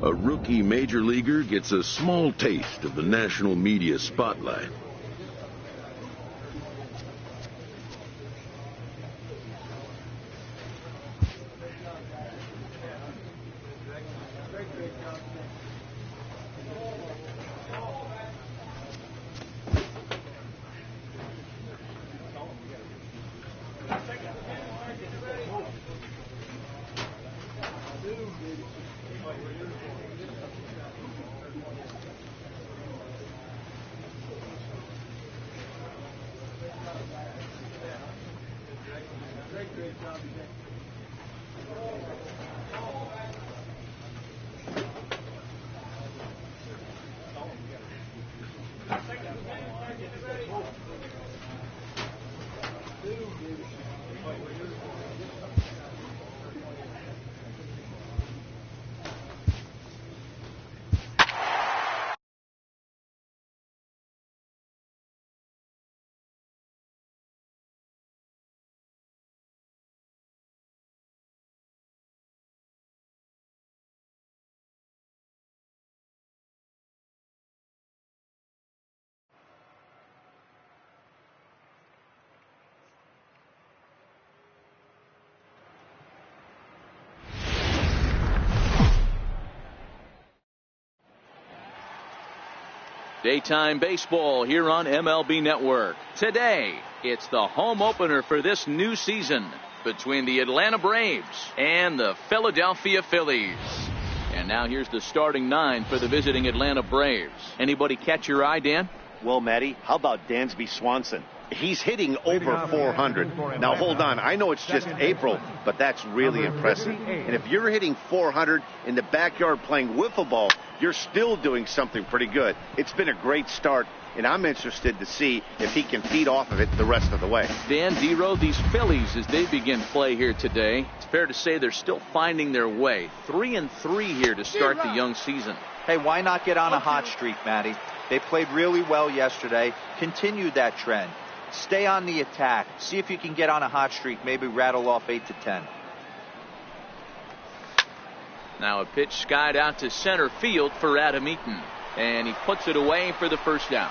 A rookie major leaguer gets a small taste of the national media spotlight. Daytime baseball here on MLB Network. Today, it's the home opener for this new season between the Atlanta Braves and the Philadelphia Phillies. And now here's the starting nine for the visiting Atlanta Braves. Anybody catch your eye, Dan? Well, Matty, how about Dansby Swanson? He's hitting over 400. Now, hold on. I know it's just April, but that's really impressive. And if you're hitting 400 in the backyard playing wiffle ball, you're still doing something pretty good. It's been a great start, and I'm interested to see if he can feed off of it the rest of the way. Dan Dero, these Phillies, as they begin play here today, it's fair to say they're still finding their way. 3-3 here to start the young season. Hey, why not get on a hot streak, Matty? They played really well yesterday. Continue that trend. Stay on the attack. See if you can get on a hot streak. Maybe rattle off 8 to 10. Now a pitch skied out to center field for Adam Eaton. And he puts it away for the first out.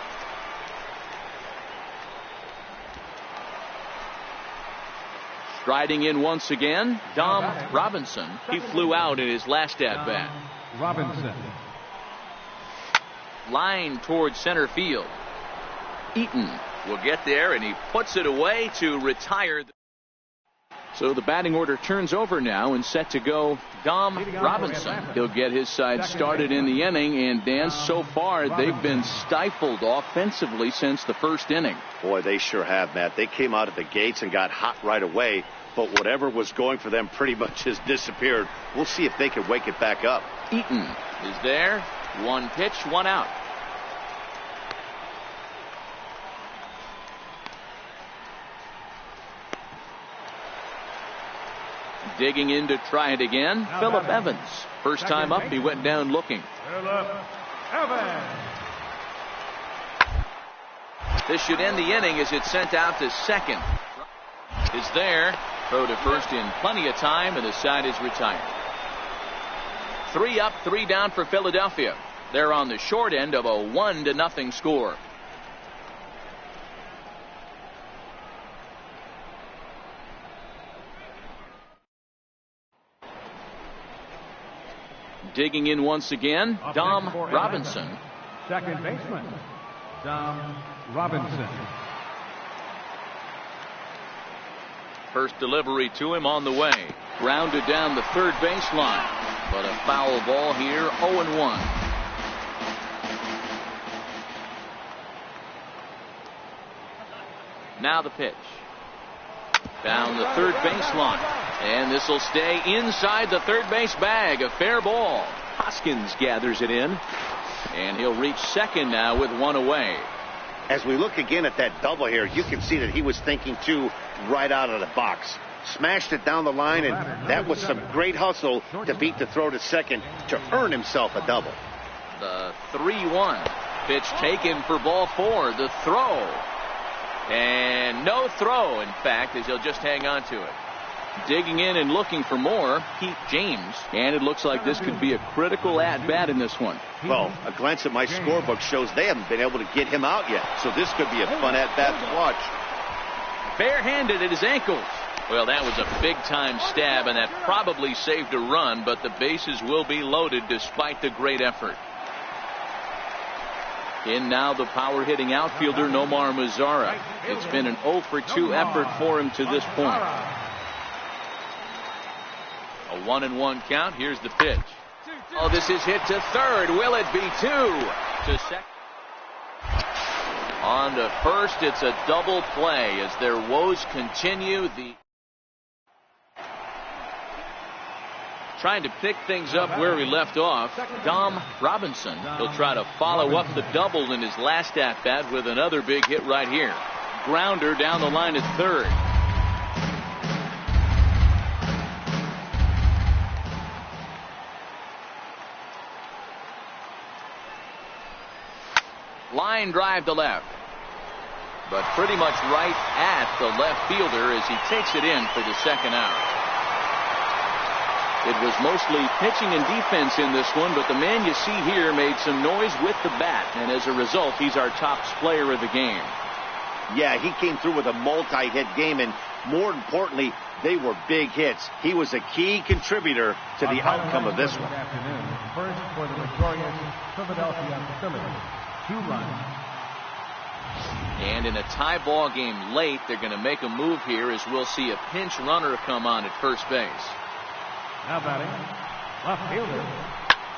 Striding in once again, Dom Robinson. He flew out in his last at-bat. Robinson. Line towards center field. Eaton will get there, and he puts it away to retire. So the batting order turns over now and set to go Dom Robinson. He'll get his side started in the inning, and Dan, so far they've been stifled offensively since the first inning. Boy, they sure have, Matt. They came out of the gates and got hot right away, but whatever was going for them pretty much has disappeared. We'll see if they can wake it back up. Eaton is there. One pitch, one out. Digging in to try it again, Phillip Evans. First time up, he went down looking. Phillip Evans. This should end the inning as it's sent out to second. Is there. Throw to first in plenty of time, and the side is retired. 3 up, 3 down for Philadelphia. They're on the short end of a 1-0 score. Digging in once again, Dom Robinson. Second baseman, Dom Robinson. First delivery to him on the way. Grounded down the third baseline. But a foul ball here, 0-1. Now the pitch. Down the third baseline. And this will stay inside the third base bag. A fair ball. Hoskins gathers it in. And he'll reach second now with one away. As we look again at that double here, you can see that he was thinking too right out of the box. Smashed it down the line, and that was some great hustle to beat the throw to second to earn himself a double. The 3-1 pitch taken for ball 4. The throw. And no throw, in fact, as he'll just hang on to it. Digging in and looking for more, Pete James. And it looks like this could be a critical at-bat in this one. Well, a glance at my scorebook shows they haven't been able to get him out yet. So this could be a fun at-bat to watch. Barehanded at his ankles. Well, that was a big-time stab, and that probably saved a run, but the bases will be loaded despite the great effort. In now the power-hitting outfielder, Nomar Mazara. It's been an 0 for 2 effort for him to this point. A 1-1 count. Here's the pitch. Oh, this is hit to third. Will it be 2? To second. On to first, it's a double play as their woes continue. Trying to pick things up where we left off, Dom Robinson. He'll try to follow up the double in his last at-bat with another big hit right here. Grounder down the line at third. Line drive to left, but pretty much right at the left fielder as he takes it in for the second out. It was mostly pitching and defense in this one, but the man you see here made some noise with the bat, and as a result, he's our top player of the game. Yeah, he came through with a multi-hit game, and more importantly, they were big hits. He was a key contributor to the outcome of this one. First for the victorious Philadelphia Phillies. 2 runs. And in a tie ball game late, they're going to make a move here as we'll see a pinch runner come on at first base. Now batting, left fielder.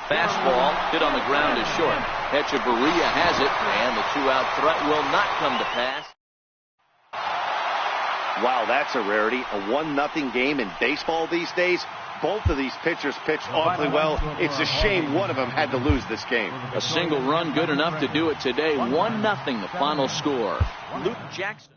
Fastball hit on the ground is short. Echeverria has it, and the 2-out threat will not come to pass. Wow, that's a rarity. A 1-0 game in baseball these days. Both of these pitchers pitched awfully well. It's a shame one of them had to lose this game. A single run good enough to do it today. 1-0 the final score. Luke Jackson.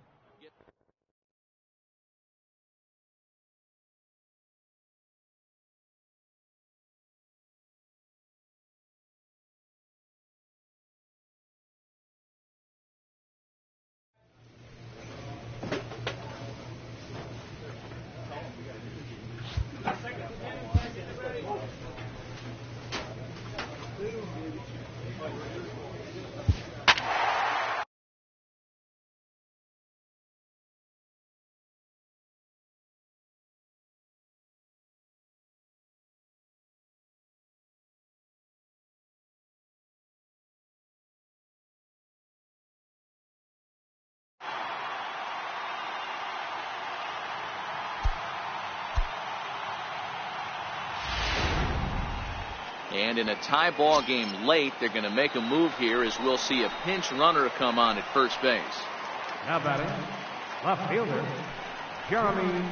And in a tie ball game late, they're going to make a move here as we'll see a pinch runner come on at first base. Now batting, left fielder, Jeremy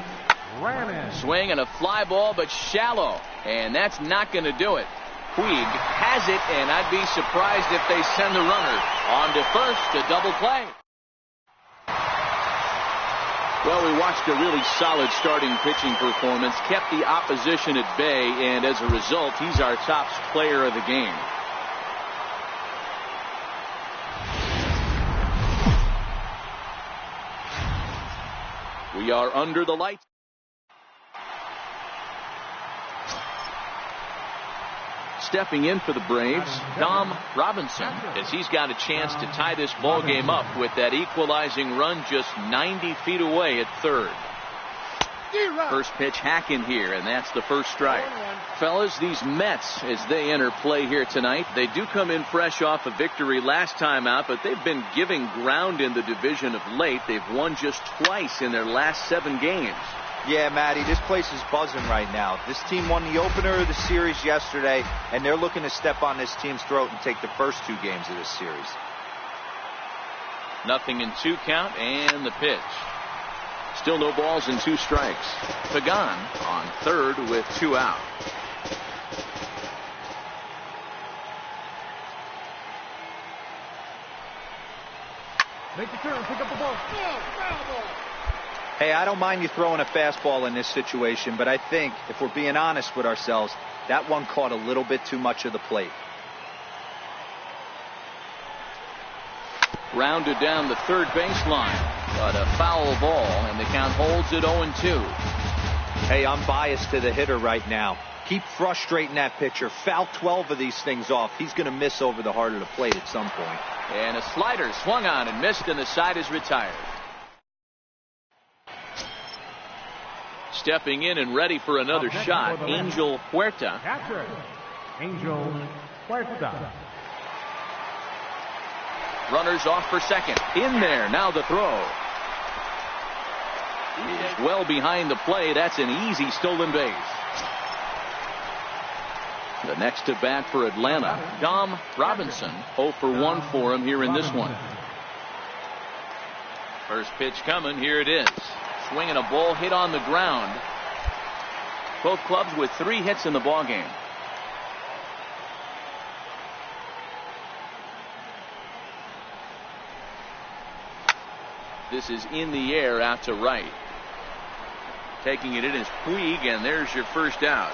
Rannis. Swing and a fly ball, but shallow. And that's not going to do it. Puig has it, and I'd be surprised if they send the runner on to first to double play. Well, we watched a really solid starting pitching performance, kept the opposition at bay, and as a result, he's our top player of the game. We are under the lights. Stepping in for the Braves, Dom Robinson, as he's got a chance to tie this ball game up with that equalizing run just 90 feet away at third. First pitch hack in here, and that's the first strike. Fellas, these Mets, as they enter play here tonight, they do come in fresh off a victory last time out, but they've been giving ground in the division of late. They've won just twice in their last 7 games. Yeah, Matty, this place is buzzing right now. This team won the opener of the series yesterday, and they're looking to step on this team's throat and take the first 2 games of this series. 0-2 count, and the pitch. Still no balls and 2 strikes. Pagan on third with 2 out. Make the turn, pick up the ball. Hey, I don't mind you throwing a fastball in this situation, but I think, if we're being honest with ourselves, that one caught a little bit too much of the plate. Rounded down the third baseline, but a foul ball, and the count holds at 0-2. Hey, I'm biased to the hitter right now. Keep frustrating that pitcher. Foul 12 of these things off. He's going to miss over the heart of the plate at some point. And a slider swung on and missed, and the side is retired. Stepping in and ready for another shot, Angel Huerta. Catcher, Angel Huerta. Runners off for second. In there. Now the throw. He is well behind the play. That's an easy stolen base. The next to bat for Atlanta, Dom Robinson. 0 for 1 for him here in this one. First pitch coming. Here it is. Swinging a ball hit on the ground. Both clubs with 3 hits in the ballgame. This is in the air out to right. Taking it in is Puig, and there's your first out.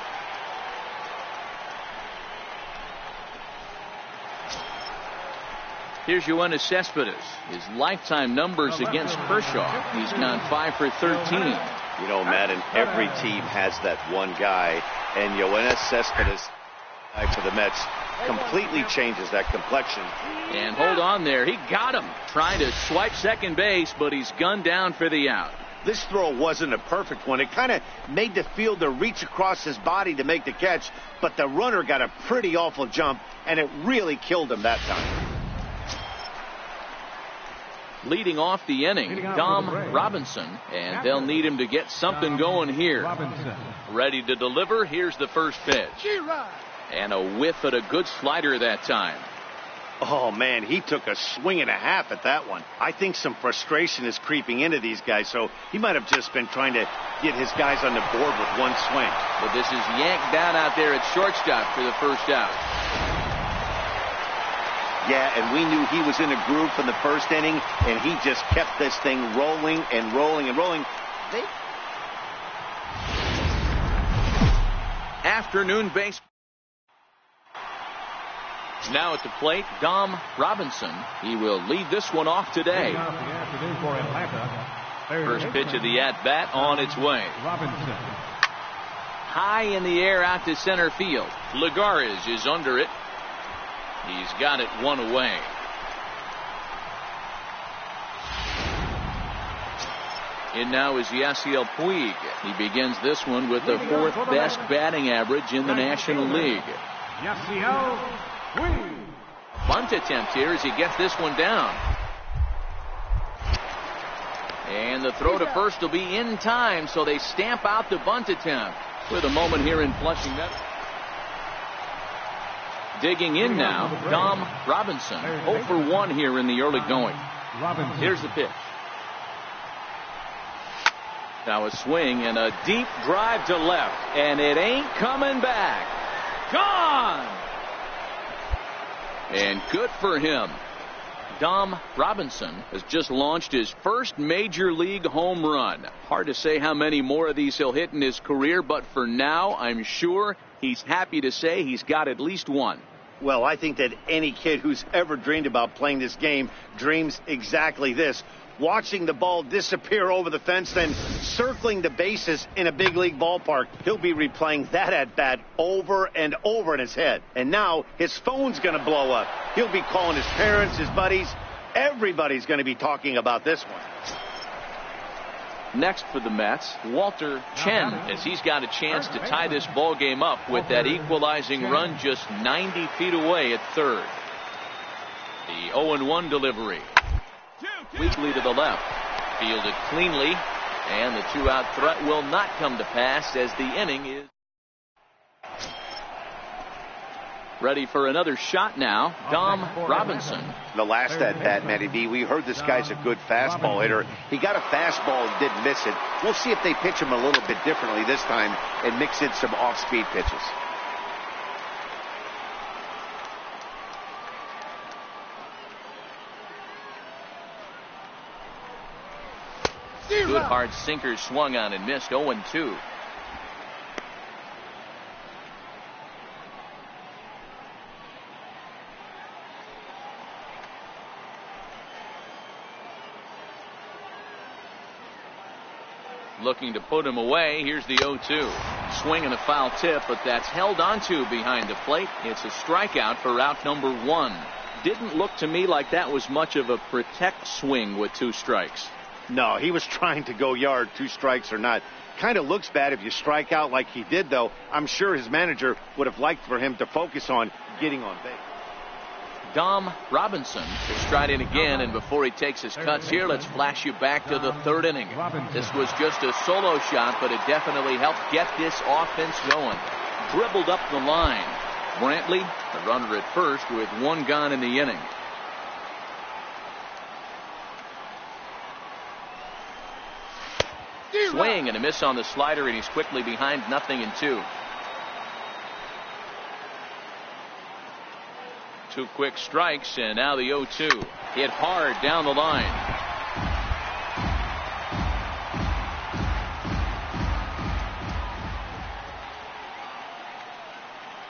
Here's Yoenis Cespedes. His lifetime numbers against Kershaw. He's gone 5 for 13. You know, Madden, every team has that one guy, and Yoenis Cespedes for the Mets completely changes that complexion. And hold on there. He got him. Trying to swipe second base, but he's gunned down for the out. This throw wasn't a perfect one. It kind of made the fielder reach across his body to make the catch, but the runner got a pretty awful jump, and it really killed him that time. Leading off the inning, Dom Robinson, and they'll need him to get something going here. Ready to deliver. Here's the first pitch. And a whiff at a good slider that time. Oh, man, he took a swing and a half at that one. I think some frustration is creeping into these guys, so he might have just been trying to get his guys on the board with one swing. But this is yanked down out there at shortstop for the first out. Yeah, and we knew he was in a groove from the first inning, and he just kept this thing rolling and rolling and rolling. Afternoon baseball. Now at the plate, Dom Robinson. He will lead this one off today. First pitch of the at-bat on its way. High in the air out to center field. Lagares is under it. He's got it one away. In now is Yasiel Puig. He begins this one with the 4th best batting average in the National League. Yasiel Puig. Bunt attempt here as he gets this one down. And the throw to first will be in time, so they stamp out the bunt attempt. With a moment here in Flushing Meadows. Digging in now, Dom Robinson. 0 for 1 here in the early going. Here's the pitch. Now a swing and a deep drive to left, and it ain't coming back. Gone! And good for him. Dom Robinson has just launched his first major league home run. Hard to say how many more of these he'll hit in his career, but for now, I'm sure he's happy to say he's got at least one. Well, I think that any kid who's ever dreamed about playing this game dreams exactly this. Watching the ball disappear over the fence, then circling the bases in a big league ballpark. He'll be replaying that at-bat over and over in his head. And now his phone's going to blow up. He'll be calling his parents, his buddies. Everybody's going to be talking about this one. Next for the Mets, Walter Chen, as he's got a chance to tie this ball game up with that equalizing run just 90 feet away at third. The 0-1 delivery. Weakly to the left. Fielded cleanly, and the 2-out threat will not come to pass as the inning is ready for another shot now. Dom Robinson. The last at-bat, Matty B, we heard this guy's a good fastball hitter. He got a fastball and didn't miss it. We'll see if they pitch him a little bit differently this time and mix in some off-speed pitches. Good hard sinker swung on and missed. 0-2. looking to put him away. Here's the 0-2. Swing and a foul tip, but that's held onto behind the plate. It's a strikeout for out number 1. Didn't look to me like that was much of a protect swing with 2 strikes. No, he was trying to go yard, 2 strikes or not. Kind of looks bad if you strike out like he did, though. I'm sure his manager would have liked for him to focus on getting on base. Dom Robinson will stride in again, and before he takes his cuts here, let's flash you back to the 3rd inning. This was just a solo shot, but it definitely helped get this offense going. Dribbled up the line. Brantley, the runner at first, with 1 gone in the inning. Swing and a miss on the slider, and he's quickly behind 0-2. 2 quick strikes, and now the 0-2. Hit hard down the line.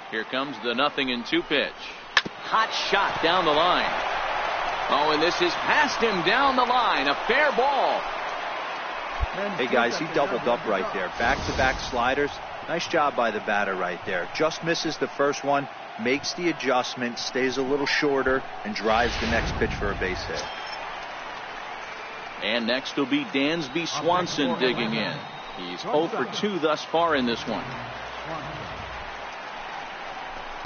Here comes the 0-2 pitch. Hot shot down the line. Oh, and this is past him down the line. A fair ball. Hey guys, he doubled up right there. Back-to-back sliders. Nice job by the batter right there. Just misses the first one, makes the adjustment, stays a little shorter, and drives the next pitch for a base hit. And next will be Dansby Swanson digging in. He's 0 for 2 thus far in this one.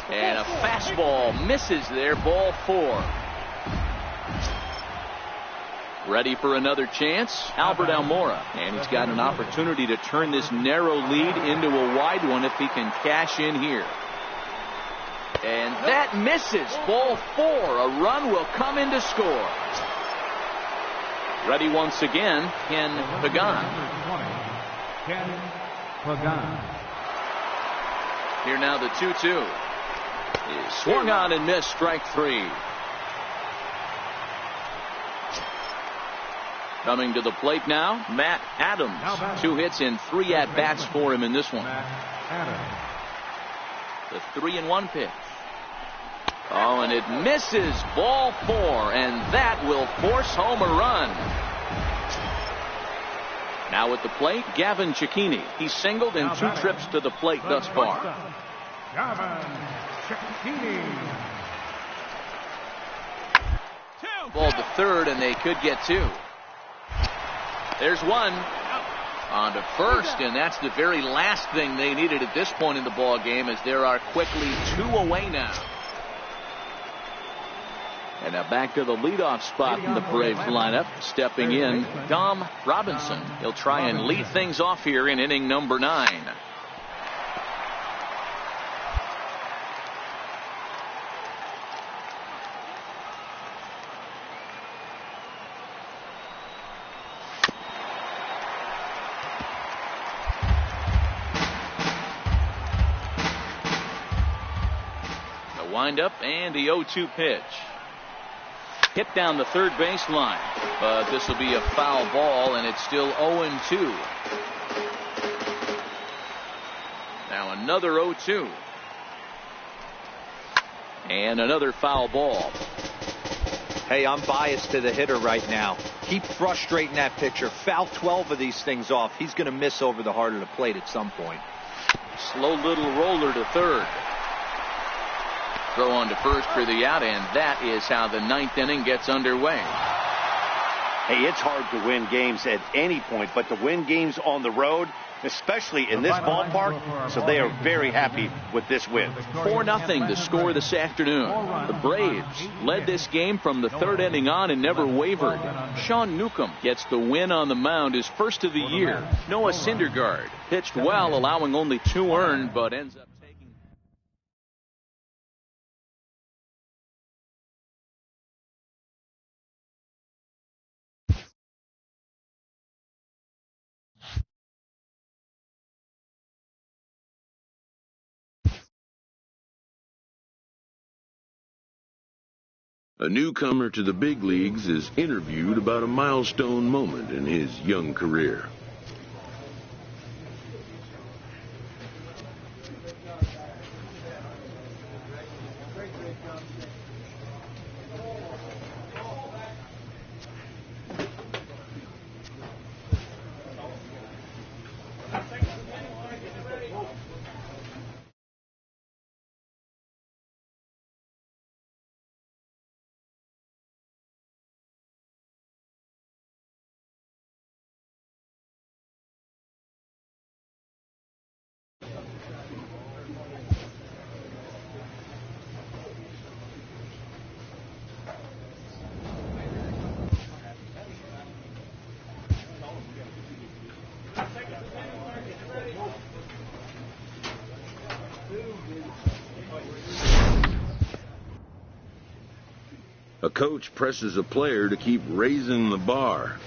And a fastball misses there, ball 4. Ready for another chance, Albert Almora. And he's got an opportunity to turn this narrow lead into a wide one if he can cash in here. And that misses, ball 4. A run will come in to score. Ready once again, Ken Pagan. Ken Pagan. Here now the 2-2. Is swung on and missed, strike 3. Coming to the plate now, Matt Adams. 2 hits and 3 at-bats for him in this one. The 3-1 pitch. Oh, and it misses, ball 4, and that will force home a run. Now at the plate, Gavin Cecchini. He's singled in 2 trips to the plate thus far. Gavin Cecchini. Ball to 3rd, and they could get 2. There's 1 on to 1st, and that's the very last thing they needed at this point in the ball game, as there are quickly 2 away now. And now back to the leadoff spot in the Braves lineup. Stepping in, Dom Robinson. He'll try and lead things off here in inning number 9. Windup and the 0-2 pitch. Hit down the 3rd baseline, but this will be a foul ball, and it's still 0-2. Now another 0-2. And another foul ball. Hey, I'm biased to the hitter right now. Keep frustrating that pitcher. Foul 12 of these things off. He's going to miss over the heart of the plate at some point. Slow little roller to 3rd. Throw on to 1st for the out, and that is how the 9th inning gets underway. Hey, it's hard to win games at any point, but to win games on the road, especially in this ballpark, so they are very happy with this win. 4-0 the score this afternoon. The Braves led this game from the 3rd inning on and never wavered. Sean Newcomb gets the win on the mound, his first of the year. Noah Syndergaard pitched well, allowing only 2 earned, but ends up taking. A newcomer to the big leagues is interviewed about a milestone moment in his young career. coach presses a player to keep raising the bar.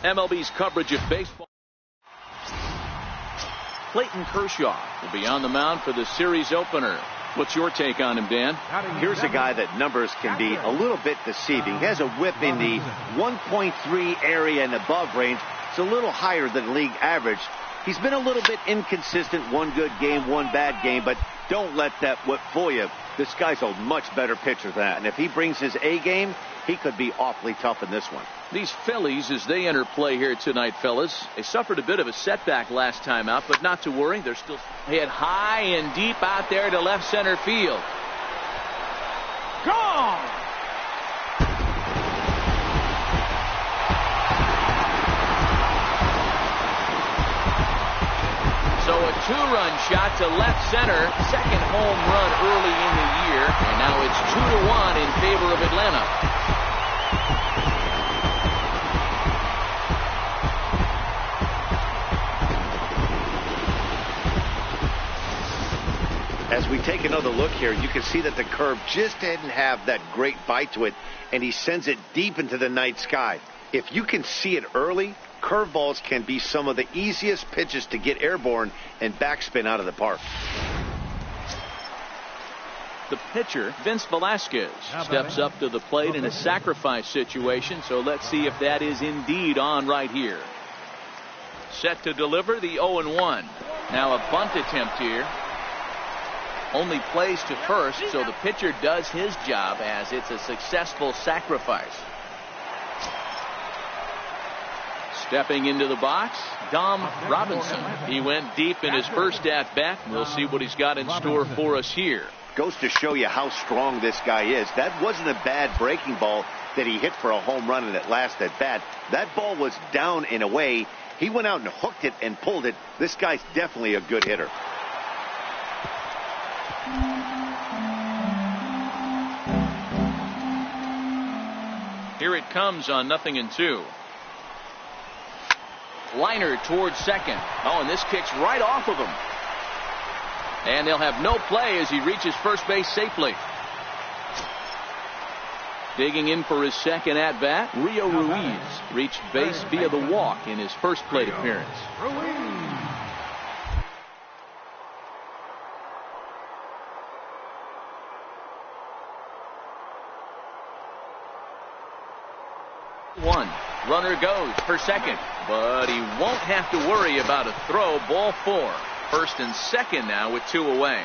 MLB's coverage of baseball. Clayton Kershaw will be on the mound for the series opener. What's your take on him, Dan? Here's a guy that numbers can be a little bit deceiving. He has a whip in the 1.3 area and above range. It's a little higher than league average. He's been a little bit inconsistent. One good game, one bad game, but Don't let that whip fool you. This guy's a much better pitcher than that. And if he brings his A game, he could be awfully tough in this one. These Phillies, as they enter play here tonight, fellas, they suffered a bit of a setback last time out, but not to worry. They're still hit high and deep out there to left center field. Gone! So a two-run shot to left center, second home run early in the year, and now it's 2-1 in favor of Atlanta. As we take another look here, you can see that the curve just didn't have that great bite to it, and he sends it deep into the night sky. If you can see it early, curveballs can be some of the easiest pitches to get airborne and backspin out of the park. The pitcher, Vince Velasquez, steps up to the plate in a sacrifice situation, so let's see if that is indeed on right here. Set to deliver the 0-1. Now a bunt attempt here. Only plays to first, so the pitcher does his job as it's a successful sacrifice. Stepping into the box, Dom Robinson. He went deep in his first at-bat. We'll see what he's got in store for us here. Goes to show you how strong this guy is. That wasn't a bad breaking ball that he hit for a home run in that last at-bat. That ball was down and away. He went out and hooked it and pulled it. This guy's definitely a good hitter. Here it comes on 0-2. Liner towards second. Oh, and this kicks right off of him. And they'll have no play as he reaches first base safely. Digging in for his second at-bat, Rio Ruiz reached base via the walk in his first plate appearance. 1. Runner goes for second, but he won't have to worry about a throw. Ball 4. First and second now with 2 away.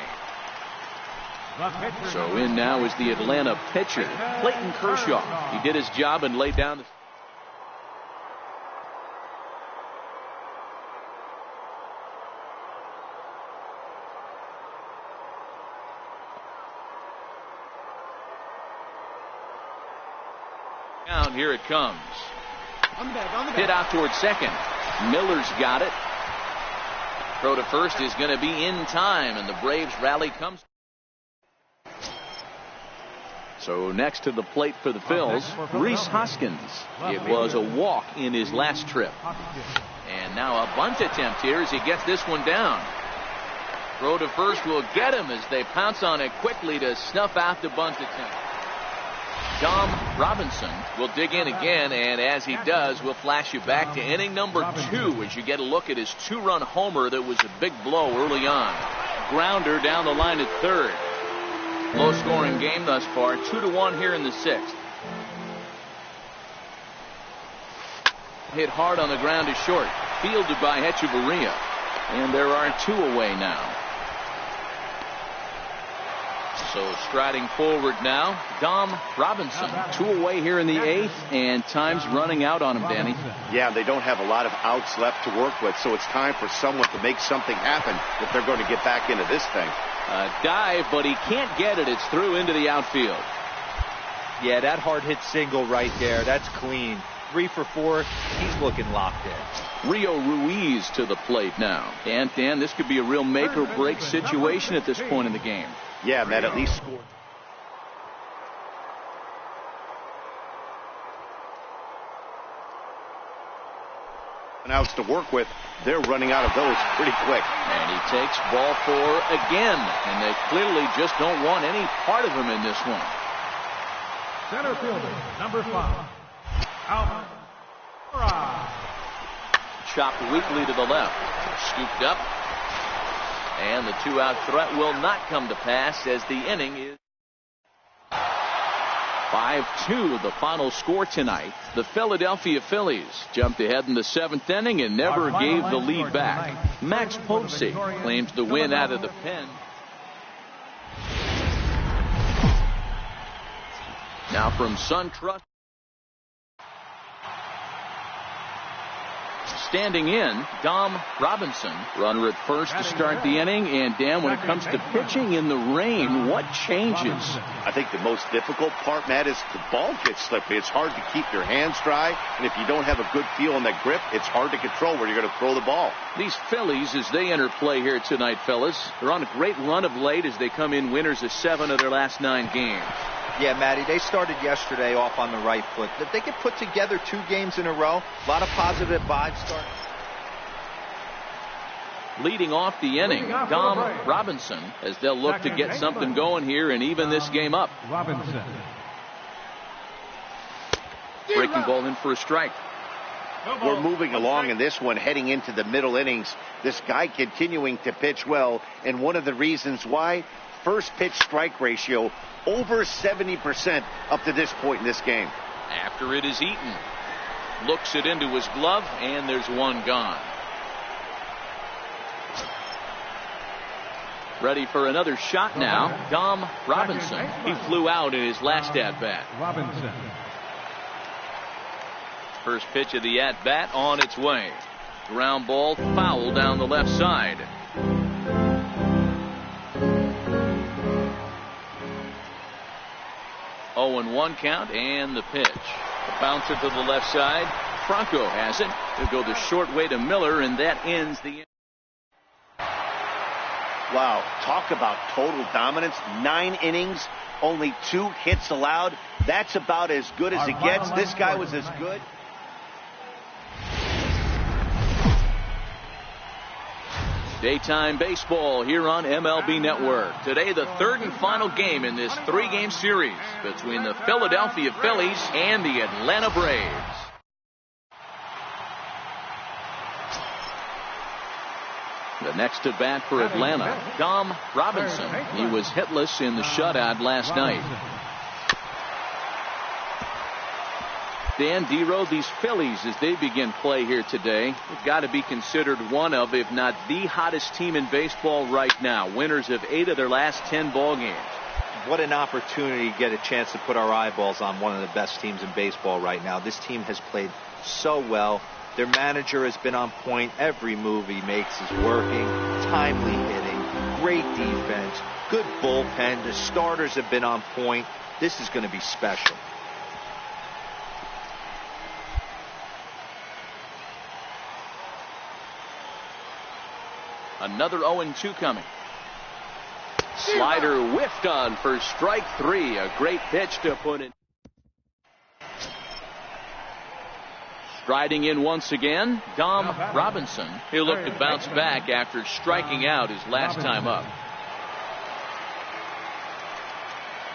So in now is the Atlanta pitcher, Clayton Kershaw. He did his job and laid down the... Down, here it comes. Hit out towards second. Miller's got it. Throw to first is going to be in time, and the Braves rally comes. So next to the plate for the Phils, Rhys Hoskins. It was a walk in his last trip. And now a bunt attempt here as he gets this one down. Throw to first will get him as they pounce on it quickly to snuff out the bunt attempt. Dom Robinson will dig in again, and as he does, we'll flash you back to inning number 2 as you get a look at his 2-run homer that was a big blow early on. Grounder down the line at third. Low-scoring game thus far, 2-1 here in the 6th. Hit hard on the ground to short, fielded by Hechavarria, and there are 2 away now. So striding forward now, Dom Robinson. 2 away here in the 8th, and time's running out on him, Danny. Yeah, they don't have a lot of outs left to work with, so it's time for someone to make something happen if they're going to get back into this thing. A dive, but he can't get it. It's through into the outfield. Yeah, that hard hit single right there. That's clean. 3 for 4. He's looking locked in. Rio Ruiz to the plate now. And Dan, this could be a real make or break situation at this point in the game. Yeah, Matt at least scored. Outs to work with. They're running out of those pretty quick. And he takes ball 4 again. And they clearly just don't want any part of him in this one. Center fielder, number 5. Alvin. Chopped weakly to the left. Scooped up. And the 2-out threat will not come to pass as the inning is 5-2 the final score tonight. The Philadelphia Phillies jumped ahead in the 7th inning and never gave the lead back. Max Pozzi claims the win out of the pen. Now from SunTrust. Standing in, Dom Robinson, runner at first to start the inning. And Dan, when it comes to pitching in the rain, what changes? I think the most difficult part, Matt, is the ball gets slippery. It's hard to keep your hands dry, and if you don't have a good feel on that grip, it's hard to control where you're going to throw the ball. These Phillies, as they enter play here tonight, fellas, they're on a great run of late as they come in winners of 7 of their last 9 games. Yeah, Matty, they started yesterday off on the right foot. If they could put together 2 games in a row, a lot of positive vibes starting. Leading off the inning, Dom Robinson, as they'll look to get something going here and even this game up. Robinson. Breaking ball in for a strike. We're moving along in this one, heading into the middle innings. This guy continuing to pitch well, and one of the reasons why, first pitch strike ratio over 70% up to this point in this game. After it is Eaton. Looks it into his glove, and there's one gone. Ready for another shot now, Dom Robinson. He flew out in his last at-bat. Robinson. First pitch of the at-bat on its way. Ground ball foul down the left side. Oh, and 1 count, and the pitch. The bouncer to the left side. Franco has it. He'll go the short way to Miller, and that ends the inning. Wow, talk about total dominance. 9 innings, only 2 hits allowed. That's about as good as it gets. This guy was as good. Daytime baseball here on MLB Network. Today, the 3rd and final game in this 3-game series between the Philadelphia Phillies and the Atlanta Braves. The next at bat for Atlanta, Dom Robinson. He was hitless in the shutout last night. Dan Dero, these Phillies, as they begin play here today, have got to be considered one of, if not the hottest team in baseball right now. Winners of 8 of their last 10 ball games. What an opportunity to get a chance to put our eyeballs on one of the best teams in baseball right now. This team has played so well. Their manager has been on point. Every move he makes is working. Timely hitting, great defense, good bullpen. The starters have been on point. This is going to be special. Another 0-2 coming. Slider whiffed on for strike 3. A great pitch to put in. Striding in once again, Dom Robinson. He'll look to bounce back after striking out his last time up.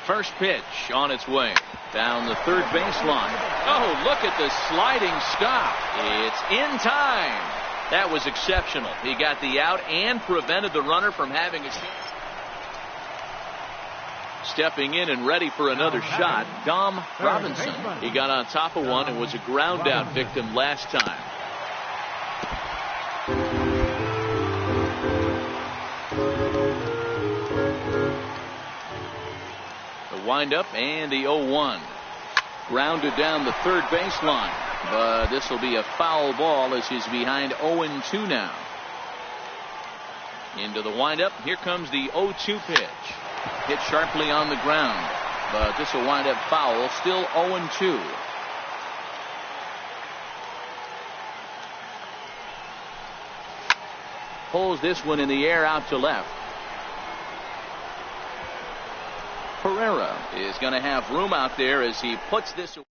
First pitch on its way down the third baseline. Oh, look at the sliding stop. It's in time. That was exceptional. He got the out and prevented the runner from having a chance. Stepping in and ready for another shot, Dom Robinson. He got on top of one and was a ground out victim last time. The windup and the 0-1. Grounded down the third baseline. But this will be a foul ball as he's behind 0-2 now. Into the windup. Here comes the 0-2 pitch. Hit sharply on the ground. But this will wind up foul. Still 0-2. Pulls this one in the air out to left. Pereira is going to have room out there as he puts this away.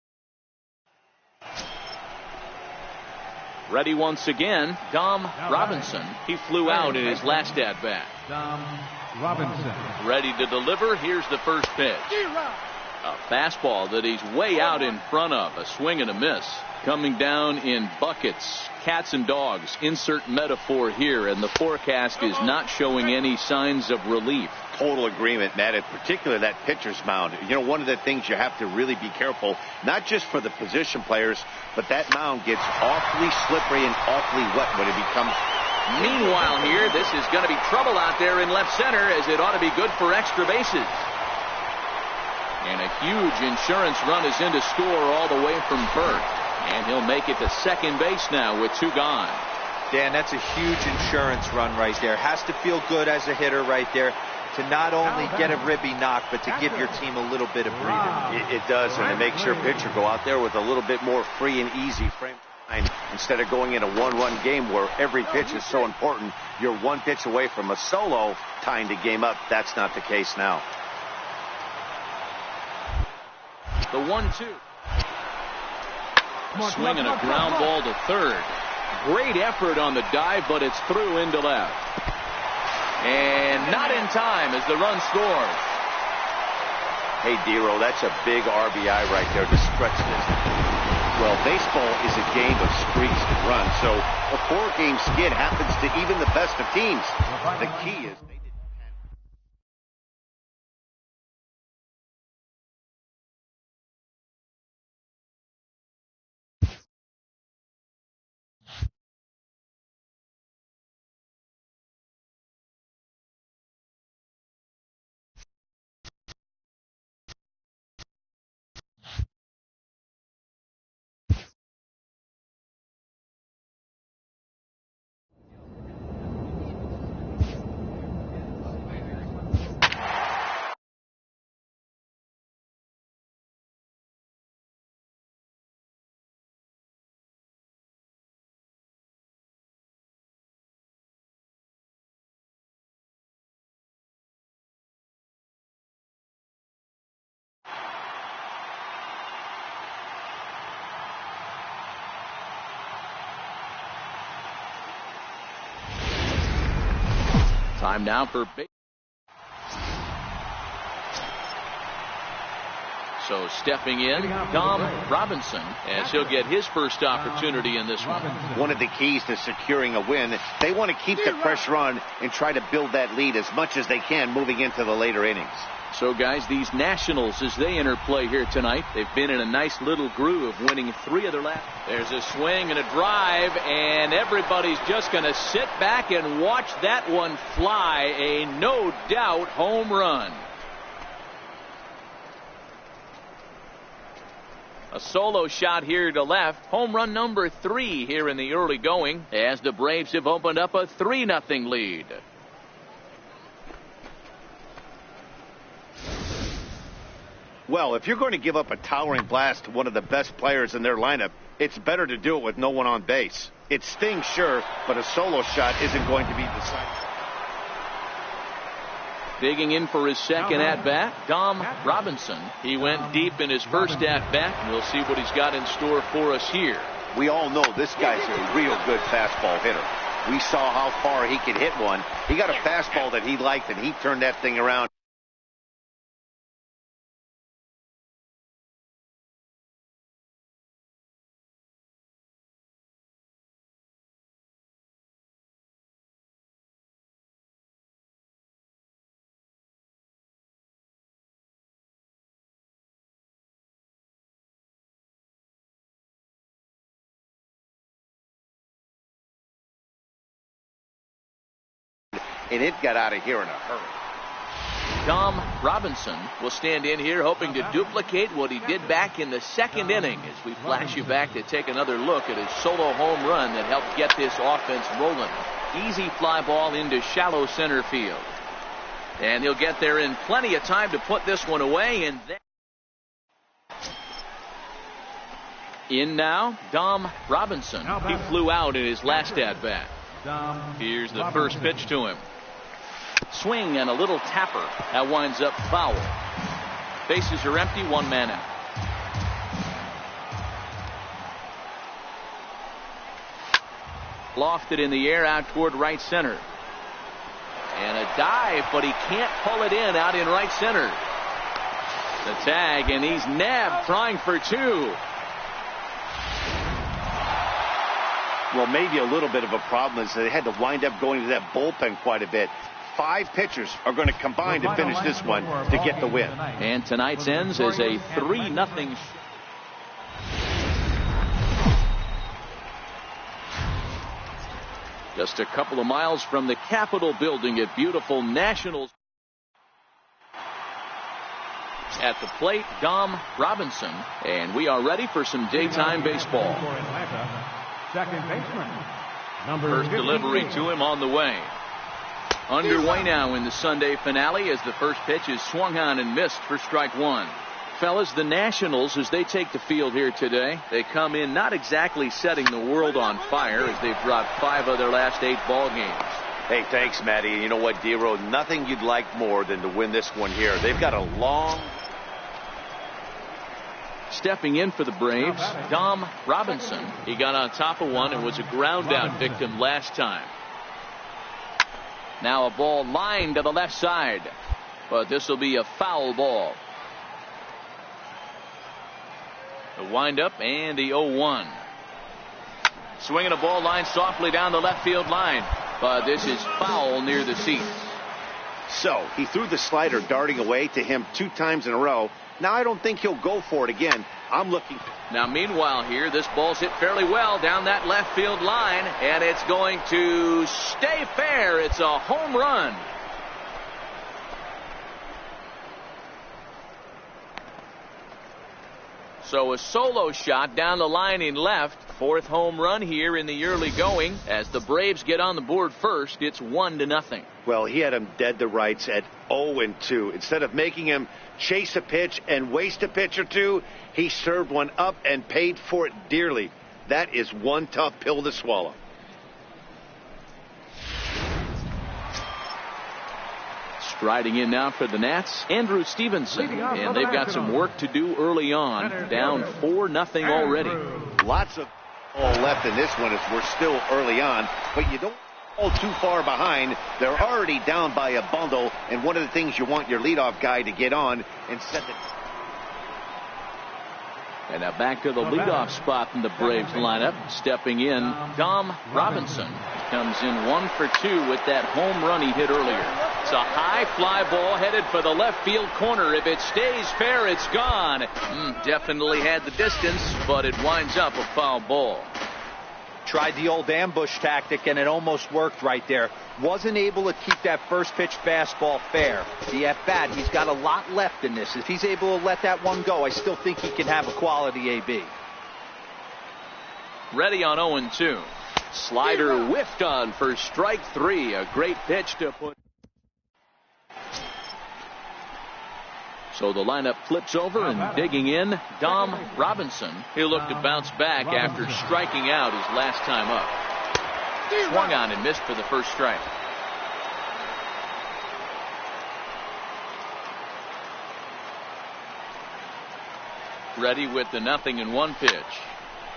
Ready once again, Dom Robinson. He flew out in his last at-bat. Dom Robinson. Ready to deliver. Here's the first pitch. A fastball that he's way out in front of. A swing and a miss. Coming down in buckets. Cats and dogs. Insert metaphor here. And the forecast is not showing any signs of relief. Total agreement, Matt, in particular that pitcher's mound. You know, one of the things you have to really be careful, not just for the position players, but that mound gets awfully slippery and awfully wet when it becomes. Meanwhile here, this is going to be trouble out there in left center, as it ought to be good for extra bases. And a huge insurance run is in to score all the way from Burt. And he'll make it to second base now with 2 gone. Dan, that's a huge insurance run right there. Has to feel good as a hitter right there to not only get a ribby knock, but to give your team a little bit of breathing. It does, and it makes your pitcher go out there with a little bit more free and easy frame. Instead of going in a 1-1 game where every pitch is so important, you're 1 pitch away from a solo tying the game up. That's not the case now. The 1-2. Swing and a ground ball to third. Great effort on the dive, but it's through into left. And not in time as the run scores. Hey, Dero, that's a big RBI right there to stretch this. Well, baseball is a game of streaks and runs, so a 4-game skid happens to even the best of teams. The key is they didn't. Time now for big. So stepping in, Dom Robinson, as he'll get his first opportunity in this one. One of the keys to securing a win, they want to keep the pressure on and try to build that lead as much as they can moving into the later innings. So, guys, these Nationals, as they interplay here tonight, they've been in a nice little groove, winning 3 of their last. There's a swing and a drive, and everybody's just going to sit back and watch that one fly. A no-doubt home run. A solo shot here to left. Home run number 3 here in the early going, as the Braves have opened up a 3-0 lead. Well, if you're going to give up a towering blast to one of the best players in their lineup, it's better to do it with no one on base. It stings, sure, but a solo shot isn't going to be decisive. Digging in for his second at-bat, Dom Robinson. He went deep in his first at-bat. We'll see what he's got in store for us here. We all know this guy's a real good fastball hitter. We saw how far he could hit one. He got a fastball that he liked, and he turned that thing around. And it got out of here in a hurry. Dom Robinson will stand in here hoping to duplicate what he did back in the second inning, as we flash you back to take another look at his solo home run that helped get this offense rolling. Easy fly ball into shallow center field. And he'll get there in plenty of time to put this one away. And then in now, Dom Robinson. He flew out in his last at-bat. Here's the first pitch to him. Swing and a little tapper. That winds up foul. Bases are empty, 1 man out. Lofted in the air out toward right center. And a dive, but he can't pull it in out in right center. The tag, and he's nabbed trying for 2. Well, maybe a little bit of a problem is they had to wind up going to that bullpen quite a bit. 5 pitchers are going to combine to finish this one to get the win. And tonight's ends as a 3-0. Just a couple of miles from the Capitol building at beautiful Nationals. At the plate, Dom Robinson. And we are ready for some daytime baseball. For Atlanta, second baseman, number First 58. delivery to him on the way. Underway now in the Sunday finale as the first pitch is swung on and missed for strike one. Fellas, the Nationals, as they take the field here today, they come in not exactly setting the world on fire as they've dropped 5 of their last 8 ball games. Hey, thanks, Matty. You know what, D-Row? Nothing you'd like more than to win this one here. They've got a long... Stepping in for the Braves, Dom Robinson. He got on top of one and was a ground out victim last time. Now a ball lined to the left side, but this will be a foul ball. The windup and the 0-1. Swinging a ball line softly down the left field line, but this is foul near the seats. So he threw the slider darting away to him 2 times in a row. Now I don't think he'll go for it again. I'm looking. Now meanwhile here, this ball's hit fairly well down that left field line, and it's going to stay fair. It's a home run. So a solo shot down the line in left. 4th home run here in the early going. As the Braves get on the board first, it's 1-0. Well, he had him dead to rights at 0-2. Instead of making him chase a pitch and waste a pitch or two, he served one up and paid for it dearly. That is one tough pill to swallow. Striding in now for the Nats, Andrew Stevenson. And they've got some work to do early on. Down 4-0 already. Lots of ball left in this one as we're still early on, but you don't fall too far behind. They're already down by a bundle, and one of the things you want your leadoff guy to get on and set the... And now back to the leadoff spot in the Braves lineup. Stepping in, Dom Robinson. Comes in 1 for 2 with that home run he hit earlier. It's a high fly ball headed for the left field corner. If it stays fair, it's gone. Definitely had the distance, but it winds up a foul ball. Tried the old ambush tactic, and it almost worked right there. Wasn't able to keep that first pitch fastball fair. The at-bat, he's got a lot left in this. If he's able to let that one go, I still think he can have a quality AB. Ready on 0-2. Slider whiffed on for strike 3. A great pitch to put. So the lineup flips over, and digging in, Dom Robinson. He'll look to bounce back after striking out his last time up. Swung on and missed for the first strike. Ready with the 0-1 pitch.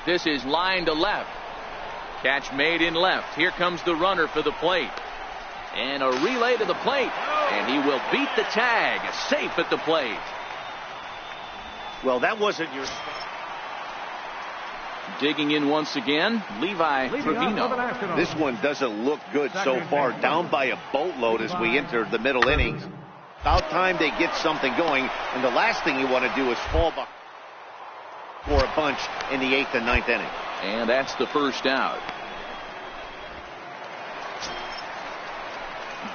This is line to left. Catch made in left. Here comes the runner for the plate. And a relay to the plate. And he will beat the tag. Safe at the plate. Well, that wasn't your... Digging in once again, Levi Trevino. This one doesn't look good so far. Down by a boatload as we enter the middle innings. About time they get something going. And the last thing you want to do is fall back for a bunch in the 8th and 9th inning. And that's the first out.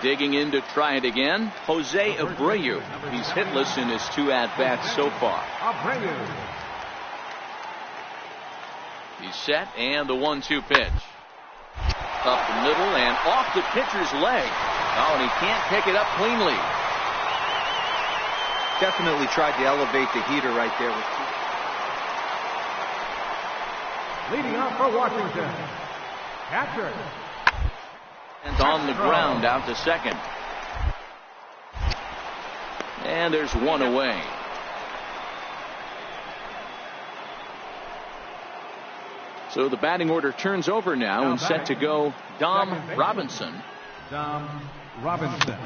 Digging in to try it again, Jose Abreu. He's hitless in his 2 at-bats so far. He's set, and the 1-2 pitch. Up the middle and off the pitcher's leg. Oh, and he can't pick it up cleanly. Definitely tried to elevate the heater right there. Leading off for Washington, catcher. And on the ground out to second. And there's one away. So the batting order turns over now and set to go Dom Robinson. Dom Robinson.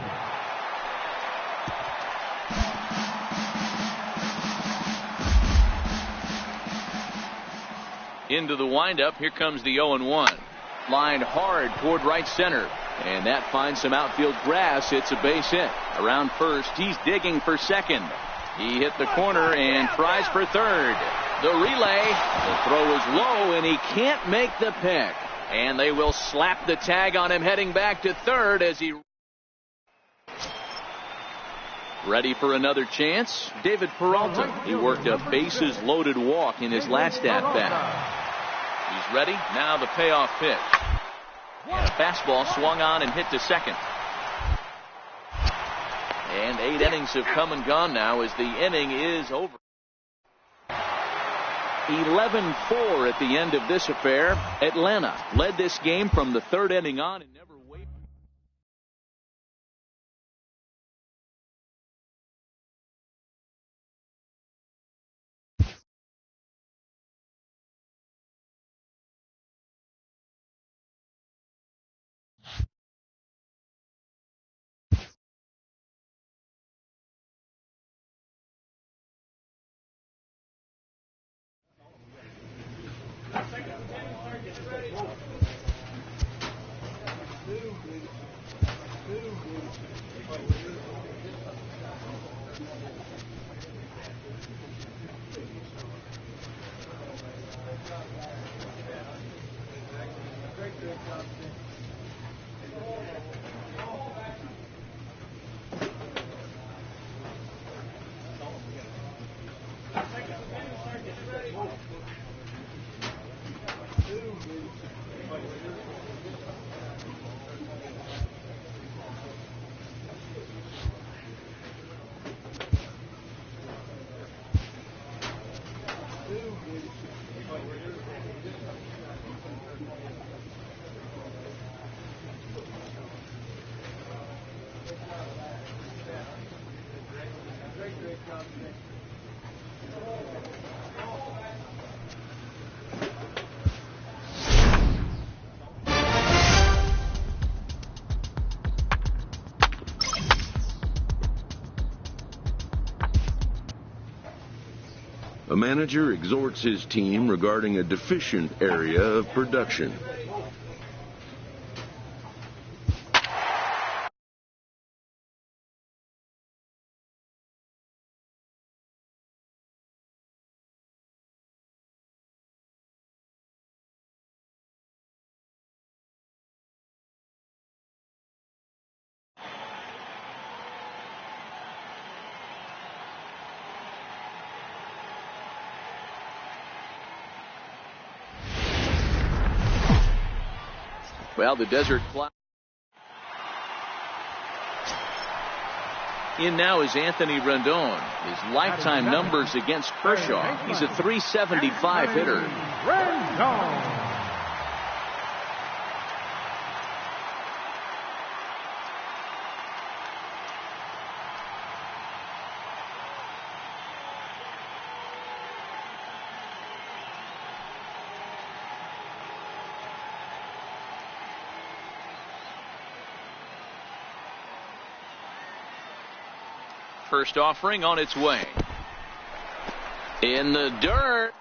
Into the windup. Here comes the 0-1. Lined hard toward right center. And that finds some outfield grass. It's a base hit. Around first, he's digging for second. He hit the corner and tries for third. The relay, the throw is low, and he can't make the pick. And they will slap the tag on him heading back to third as he... Ready for another chance? David Peralta. He worked a bases-loaded walk in his last at-bat. He's ready. Now the payoff pitch. And a fastball swung on and hit to second. And 8 innings have come and gone now as the inning is over. 11-4 at the end of this affair. Atlanta led this game from the 3rd inning on and never wavered. A manager exhorts his team regarding a deficient area of production. Well, the Desert Cloud. In now is Anthony Rendon. His lifetime numbers against Kershaw. He's a .375 hitter. Rendon. First offering on its way. In the dirt.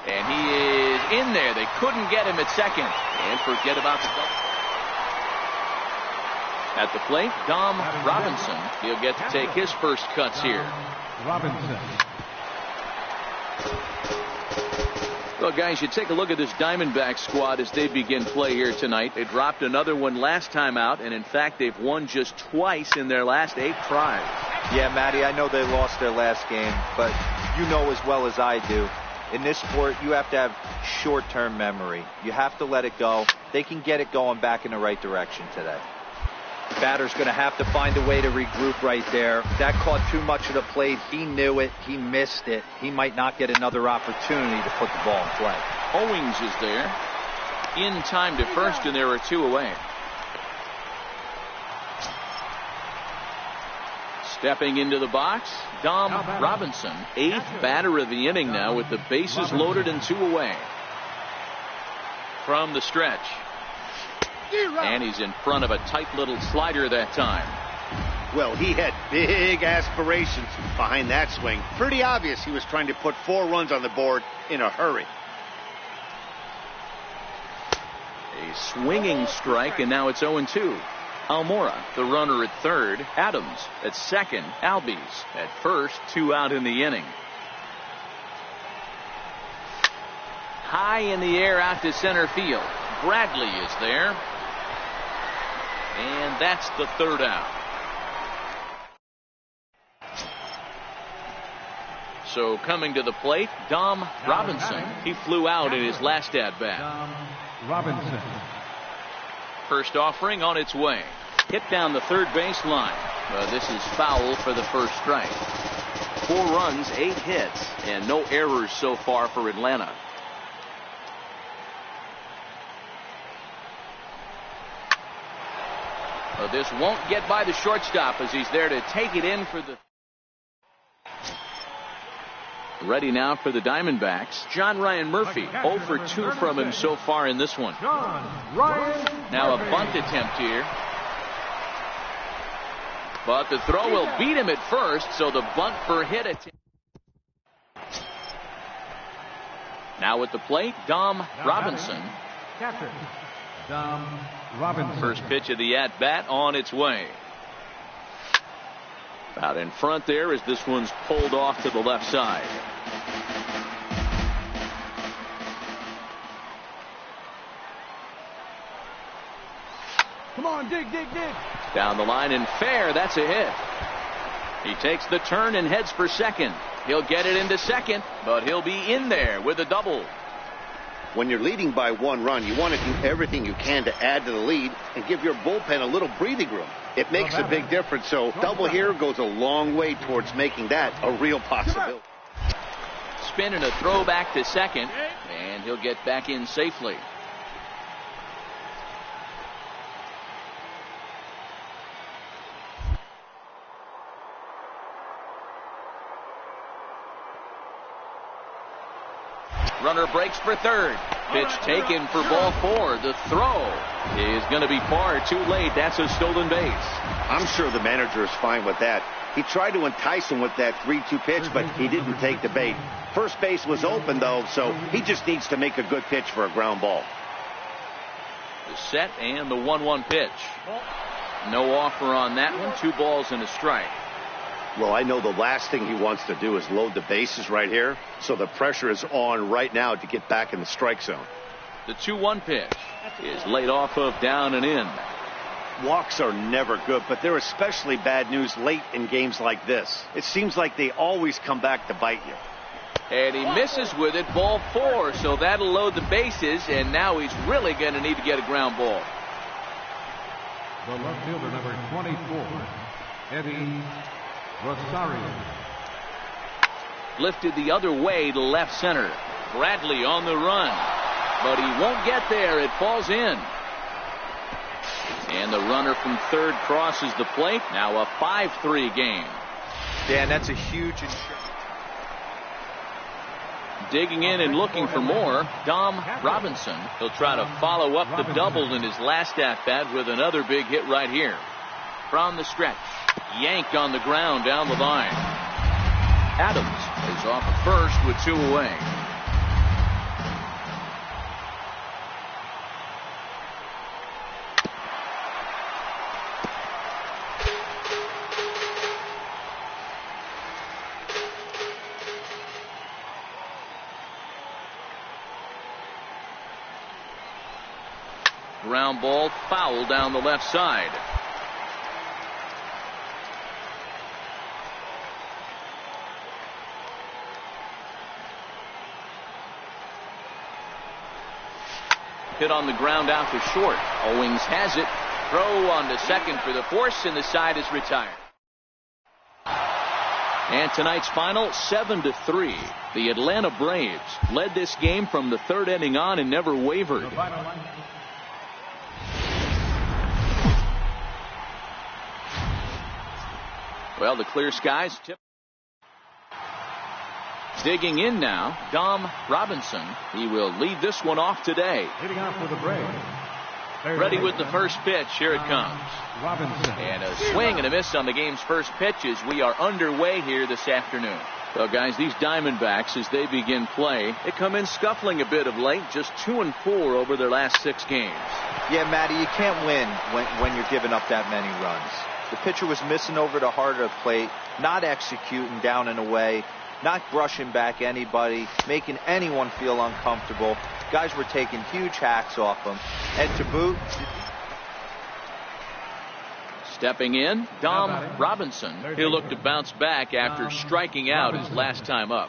And he is in there. They couldn't get him at second. And forget about the double. At the plate, Dom Robinson. He'll get to take his first cuts here. Robinson. Well, guys, you take a look at this Diamondback squad as they begin play here tonight. They dropped another one last time out, and in fact, they've won just twice in their last 8 tries. Yeah, Matty, I know they lost their last game, but you know as well as I do, in this sport, you have to have short-term memory. You have to let it go. They can get it going back in the right direction today. Batter's going to have to find a way to regroup right there. That caught too much of the plate. He knew it. He missed it. He might not get another opportunity to put the ball in play. Owings is there. In time to first, and there are 2 away. Stepping into the box, Dom Robinson, 8th batter of the inning now with the bases loaded and 2 away. From the stretch. And he's in front of a tight little slider that time. Well, he had big aspirations behind that swing. Pretty obvious he was trying to put 4 runs on the board in a hurry. A swinging strike, and now it's 0-2. Almora, the runner at third. Adams at second. Albies at first. 2 out in the inning. High in the air out to center field. Bradley is there. And that's the 3rd out. So coming to the plate, Dom Robinson. He flew out in his last at-bat. Dom Robinson. First offering on its way. Hit down the third base line. This is foul for the first strike. 4 runs, 8 hits, and no errors so far for Atlanta. This won't get by the shortstop as he's there to take it in for the... Ready now for the Diamondbacks. John Ryan Murphy, 0 for 2 from him so far in this one. Now a bunt attempt here. But the throw will beat him at first, so the bunt for hit attempt. Now at the plate, Dom Robinson. Catcher, Dom Robinson. First pitch of the at-bat on its way. Out in front there as this one's pulled off to the left side. Come on, dig. Down the line and fair. That's a hit. He takes the turn and heads for second. He'll get it into second, but he'll be in there with a double. When you're leading by 1 run, you want to do everything you can to add to the lead and give your bullpen a little breathing room. It makes a big difference, so double here goes a long way towards making that a real possibility. Spin and a throw back to second, and he'll get back in safely. Runner breaks for third. Pitch taken for ball 4. The throw is going to be far too late. That's a stolen base. I'm sure the manager is fine with that. He tried to entice him with that 3-2 pitch, but he didn't take the bait. First base was open, though, so he just needs to make a good pitch for a ground ball. The set and the 1-1 pitch. No offer on that one. 2 balls and a strike. Well, I know the last thing he wants to do is load the bases right here, so the pressure is on right now to get back in the strike zone. The 2-1 pitch is laid off of down and in. Walks are never good, but they're especially bad news late in games like this. It seems like they always come back to bite you. And he misses with it, ball 4, so that'll load the bases, and now he's really going to need to get a ground ball. The left fielder, number 24, Eddie Rosario. Lifted the other way to left center. Bradley on the run, but he won't get there. It falls in. And the runner from third crosses the plate. Now a 5-3 game. Dan, that's a huge... Digging in and looking for more, Dom Robinson. He'll try to follow up the double in his last at-bat with another big hit right here. From the stretch. Yanked on the ground down the line. Adams is off at first with 2 away. Ground ball foul down the left side. Hit on the ground out to short. Owings has it. Throw on to second for the force, and the side is retired. And tonight's final, 7-3. The Atlanta Braves led this game from the third inning on and never wavered. Well, the clear skies tip. Digging in now, Dom Robinson. He will lead this one off today. Hitting out for the Braves. Ready with the first pitch. Here it comes. Robinson. And a swing and a miss on the game's first pitch as we are underway here this afternoon. Well, guys, these Diamondbacks, as they begin play, they come in scuffling a bit of late, just 2-4 over their last 6 games. Yeah, Matty, you can't win when you're giving up that many runs. The pitcher was missing over the heart of the plate, not executing down and away, not brushing back anybody, making anyone feel uncomfortable. Guys were taking huge hacks off him. And to boot, Stepping in, Dom Robinson. He'll look to bounce back after striking out his last time up.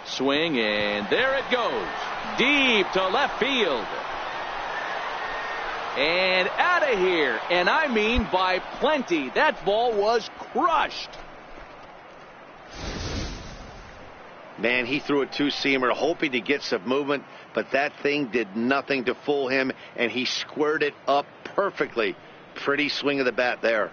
Swing, and there it goes. Deep to left field. And out of here. And I mean by plenty. That ball was crushed. Man, he threw a two-seamer hoping to get some movement, but that thing did nothing to fool him, and he squared it up perfectly. Pretty swing of the bat there.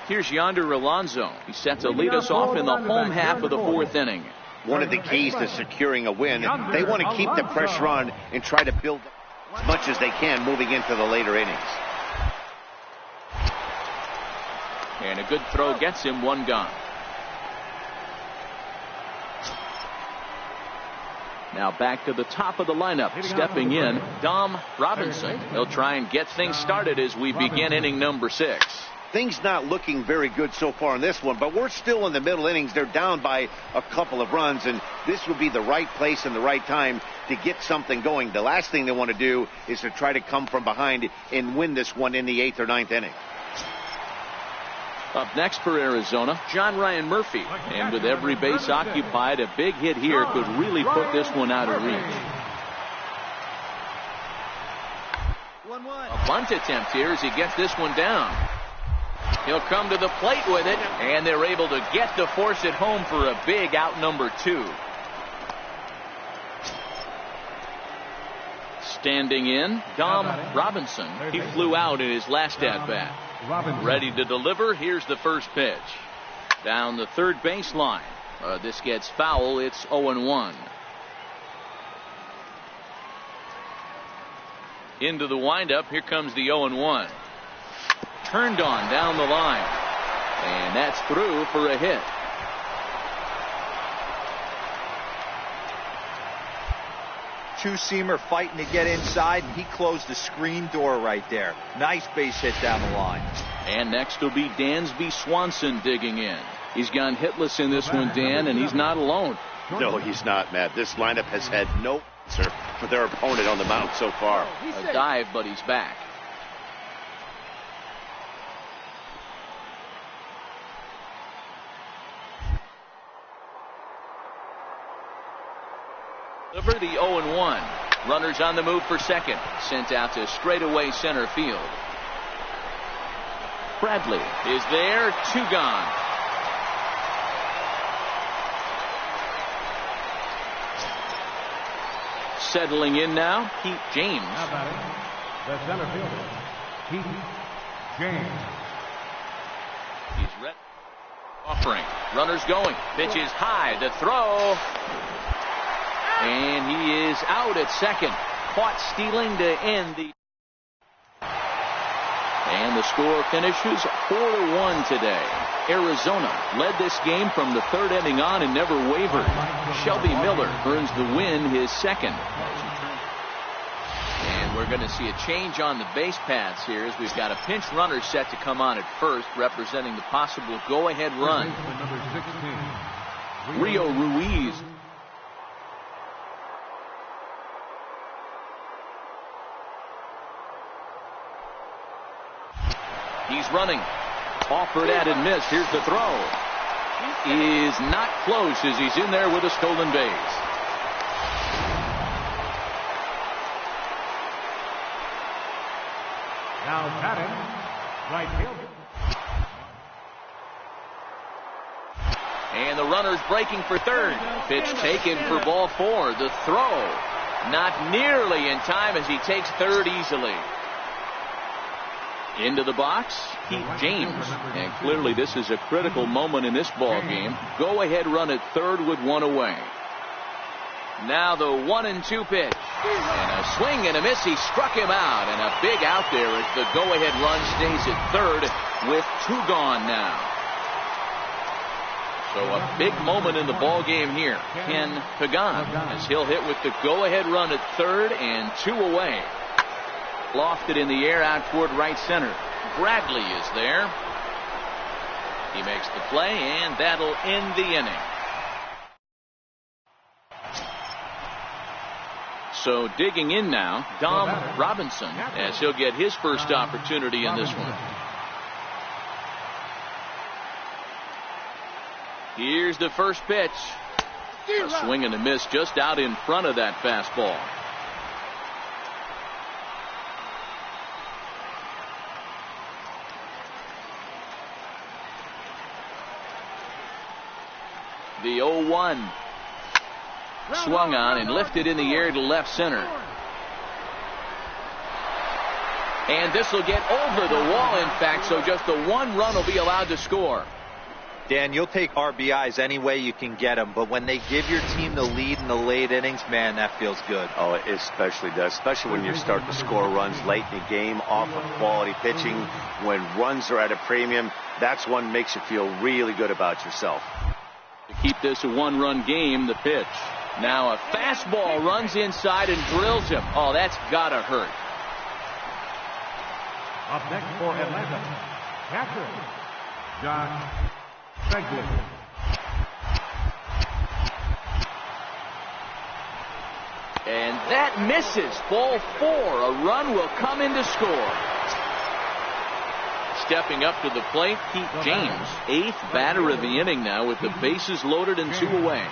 Here's Yonder Alonso. He's set to lead us off in the home half of the fourth inning. One of the keys to securing a win, they want to keep the pressure on and try to build as much as they can moving into the later innings. And a good throw gets him one gone. Now back to the top of the lineup. Stepping in, Dom Robinson. He'll try and get things started as we begin inning number 6. Things not looking very good so far in this one, but we're still in the middle innings. They're down by a couple of runs, and this would be the right place and the right time to get something going. The last thing they want to do is to try to come from behind and win this one in the 8th or 9th inning. Up next for Arizona, John Ryan Murphy. And with every base occupied, a big hit here could really put this one out of reach. A bunt attempt here as he gets this one down. He'll come to the plate with it, and they're able to get to force it home for a big out number 2. Standing in, Dom Robinson. He flew out in his last at-bat. Ready to deliver. Here's the first pitch. Down the third baseline. This gets foul. It's 0-1. Into the windup. Here comes the 0-1. Turned on down the line. And that's through for a hit. Two-seamer fighting to get inside, and he closed the screen door right there. Nice base hit down the line. And next will be Dansby Swanson digging in. He's gone hitless in this one, Dan, and he's not alone. No, he's not, Matt. This lineup has had no answer for their opponent on the mound so far. A dive, but he's back. Deliver the 0-1. Runners on the move for second. Sent out to straightaway center field. Bradley is there. 2 gone. Settling in now, Pete James. Now batting, the center fielder, Pete James. He's ready. Offering. Runners going. Pitch is high. The throw. And he is out at second. Caught stealing to end the. And the score finishes 4-1 today. Arizona led this game from the third inning on and never wavered. Shelby Miller earns the win, his second. And we're going to see a change on the base paths here as we've got a pinch runner set to come on at first, representing the possible go-ahead run. Rio Ruiz. He's running. Offered at and missed. Here's the throw. Is not close as he's in there with a stolen base. Now batting, right fielder. And the runner's breaking for third. Pitch taken for ball 4. The throw not nearly in time as he takes third easily. Into the box, Pete James. And clearly this is a critical moment in this ball game. Go ahead run at third with 1 away. Now the 1-2 pitch. And a swing and a miss. He struck him out. And a big out there as the go ahead run stays at third with 2 gone now. So a big moment in the ball game here. Ken Pagan as he'll hit with the go ahead run at third and 2 away. Lofted in the air out toward right center. Bradley is there. He makes the play, and that'll end the inning. So digging in now, Dom Robinson, as he'll get his first opportunity in this one. Here's the first pitch. A swing and a miss just out in front of that fastball. The 0-1. Swung on and lifted in the air to left center. And this will get over the wall, in fact, so just the one run will be allowed to score. Dan, you'll take RBIs any way you can get them, but when they give your team the lead in the late innings, man, that feels good. Oh, it especially does, especially when you start to score runs late in the game off of quality pitching. When runs are at a premium, that's one makes you feel really good about yourself. To keep this a one-run game, the pitch. Now a fastball runs inside and drills him. Oh, that's gotta hurt. Up next for Atlanta, catcher, John Begley. And that misses. Ball 4. A run will come in to score. Stepping up to the plate, Pete James, 8th batter of the inning now with the bases loaded and 2 away.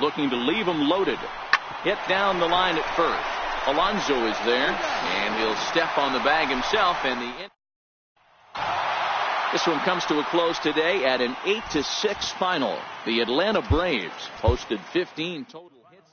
Looking to leave him loaded. Hit down the line at first. Alonso is there, and he'll step on the bag himself. And this one comes to a close today at an 8-6 final. The Atlanta Braves posted 15 total hits.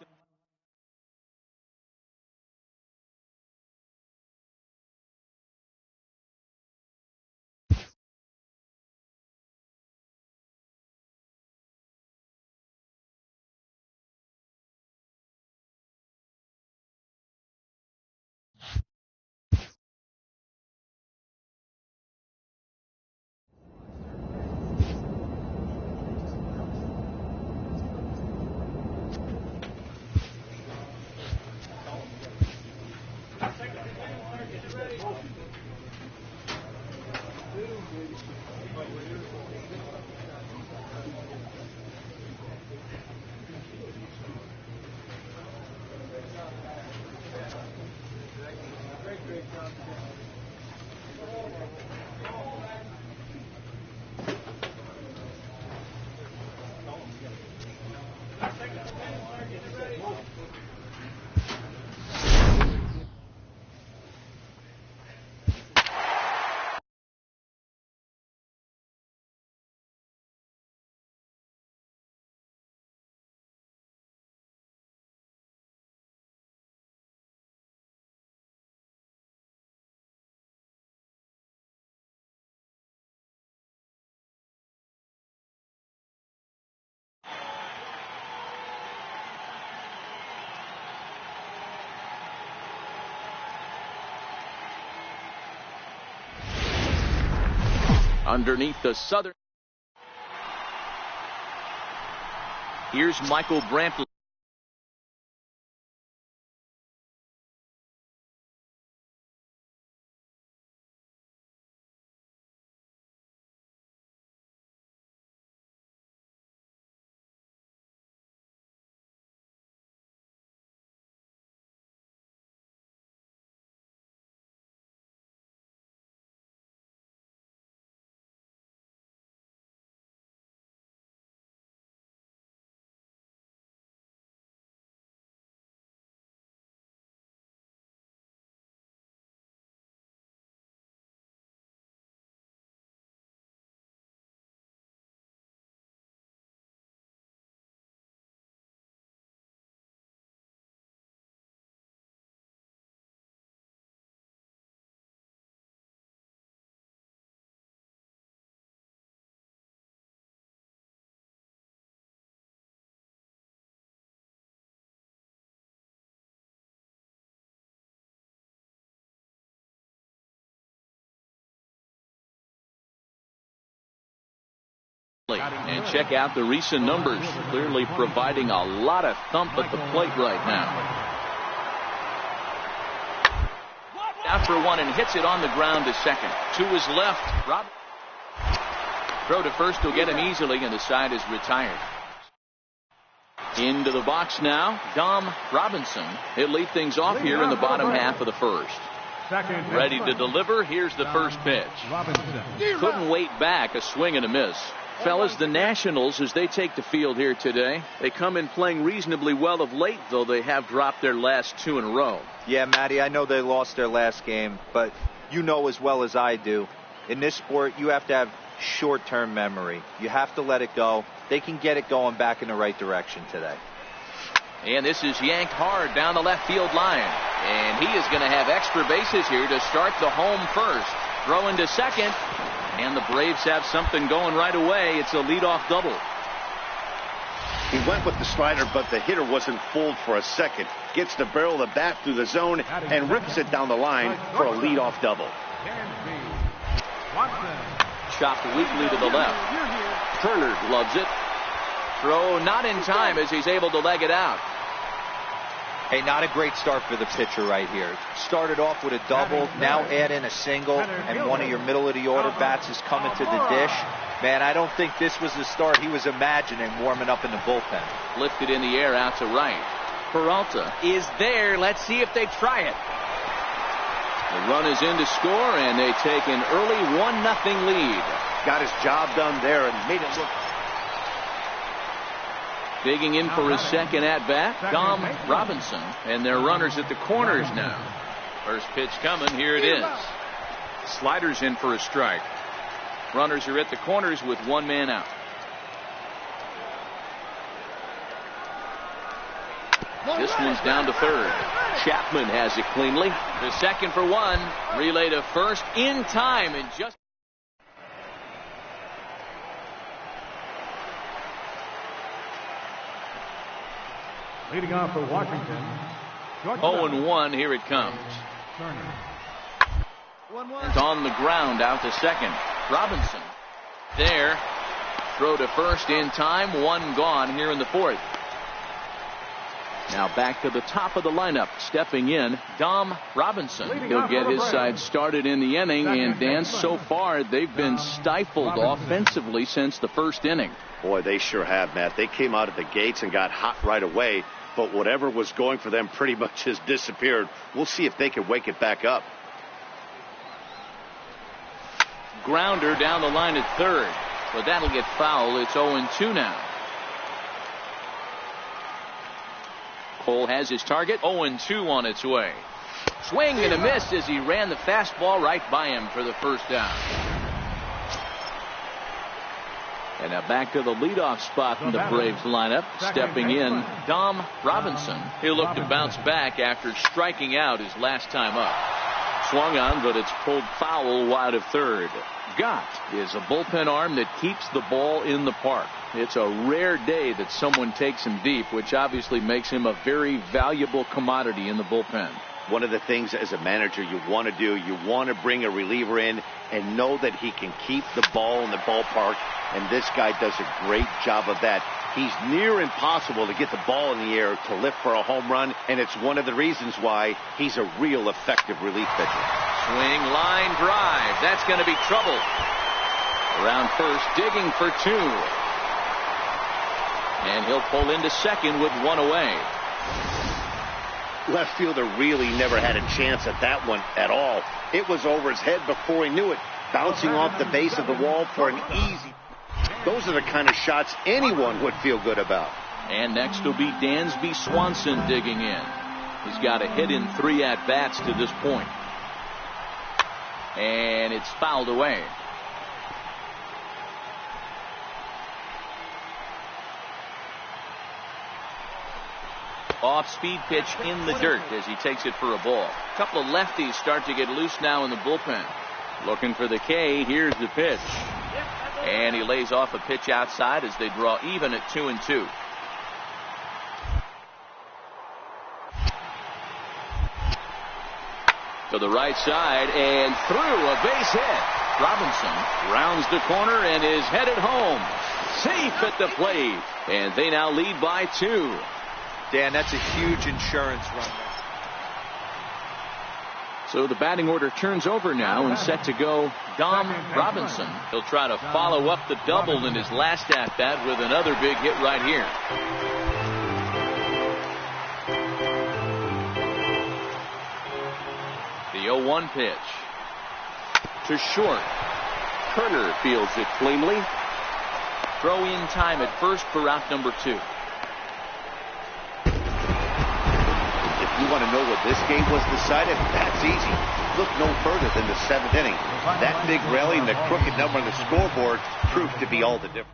Underneath the southern. Here's Michael Brantley. And check out the recent numbers. Clearly providing a lot of thump at the plate right now. out for one and hits it on the ground to second. To his left. Throw to first will get him easily, and the side is retired. Into the box now, Dom Robinson. He'll lead things off here in the bottom half of the first. Ready to deliver. Here's the first pitch. Couldn't wait back. A swing and a miss. Fellas, the Nationals, as they take the field here today, they come in playing reasonably well of late, though they have dropped their last 2 in a row. Yeah, Matty, I know they lost their last game, but you know as well as I do, in this sport, you have to have short-term memory. You have to let it go. They can get it going back in the right direction today. And this is yanked hard down the left field line. And he is going to have extra bases here to start the home first. Throw into second. And the Braves have something going right away. It's a leadoff double. He went with the slider, but the hitter wasn't fooled for a second. Gets the barrel of the bat through the zone and rips it down the line for a leadoff double. Chopped weakly to the left. Turner gloves it. Throw not in time as he's able to leg it out. Hey, not a great start for the pitcher right here. Started off with a double, now add in a single, and one of your middle-of-the-order bats is coming to the dish. Man, I don't think this was the start he was imagining warming up in the bullpen. Lifted in the air out to right. Peralta is there. Let's see if they try it. The run is in to score, and they take an early 1-0 lead. Got his job done there and made it look. Digging in for his second at-bat, Dom Robinson. And they're runners at the corners now. First pitch coming. Here it is. Sliders in for a strike. Runners are at the corners with one man out. This one's down to third. Chapman has it cleanly. The second for one. Relay to first in time and just. Leading off for Washington. 0-1. Here it comes. It's on the ground out to second. Robinson there. Throw to first in time. One gone here in the fourth. Now back to the top of the lineup. Stepping in, Dom Robinson. He'll get his side started in the inning. And Dan, so far they've been stifled offensively since the first inning. Boy, they sure have, Matt. They came out of the gates and got hot right away. But whatever was going for them pretty much has disappeared. We'll see if they can wake it back up. Grounder down the line at third. But that'll get foul. It's 0-2 now. Cole has his target. 0-2 on its way. Swing and a miss as he ran the fastball right by him for the first down. And now back to the leadoff spot in the Braves lineup. Stepping in, Dom Robinson. He'll look to bounce back after striking out his last time up. Swung on, but it's pulled foul wide of third. Gott is a bullpen arm that keeps the ball in the park. It's a rare day that someone takes him deep, which obviously makes him a very valuable commodity in the bullpen. One of the things as a manager you want to do, you want to bring a reliever in and know that he can keep the ball in the ballpark, and this guy does a great job of that. He's near impossible to get the ball in the air to lift for a home run, and it's one of the reasons why he's a real effective relief pitcher. Swing, line drive. That's going to be trouble. Around first, digging for two. And he'll pull into second with one away. Left fielder really never had a chance at that one at all. It was over his head before he knew it, bouncing off the base of the wall for an easy. Those are the kind of shots anyone would feel good about. And next will be Dansby Swanson digging in. He's got a hit in 3 at-bats to this point. And it's fouled away. Off-speed pitch in the dirt as he takes it for a ball. A couple of lefties start to get loose now in the bullpen. Looking for the K. Here's the pitch. And he lays off a pitch outside as they draw even at 2-2. To the right side and through a base hit. Robinson rounds the corner and is headed home. Safe at the plate. And they now lead by 2. Dan, that's a huge insurance run. So the batting order turns over now and set to go Dom Robinson. He'll try to follow up the double in his last at-bat with another big hit right here. The 0-1 pitch. To short. Turner fields it cleanly. Throw in time at first for out number 2. If you want to know what this game was decided, that's easy. Look no further than the 7th inning. That big rally and the crooked number on the scoreboard proved to be all the difference.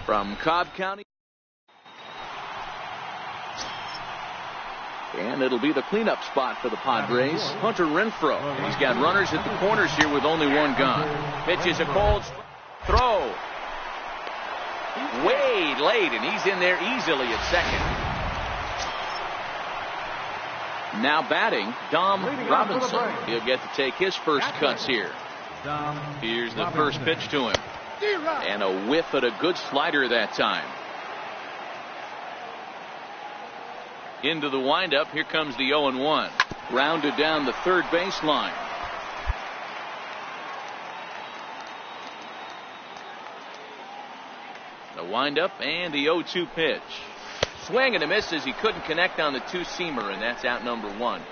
From Cobb County. And it'll be the cleanup spot for the Padres. Hunter Renfroe. He's got runners at the corners here with only one gone. Pitches a cold throw. Way late, and he's in there easily at second. Now batting, Dom Robinson. He'll get to take his first cuts here. Here's the first pitch to him. And a whiff at a good slider that time. Into the windup. Here comes the 0-1. Rounded down the third baseline. The windup and the 0-2 pitch. Swing and a miss as he couldn't connect on the two-seamer, and that's out number 1.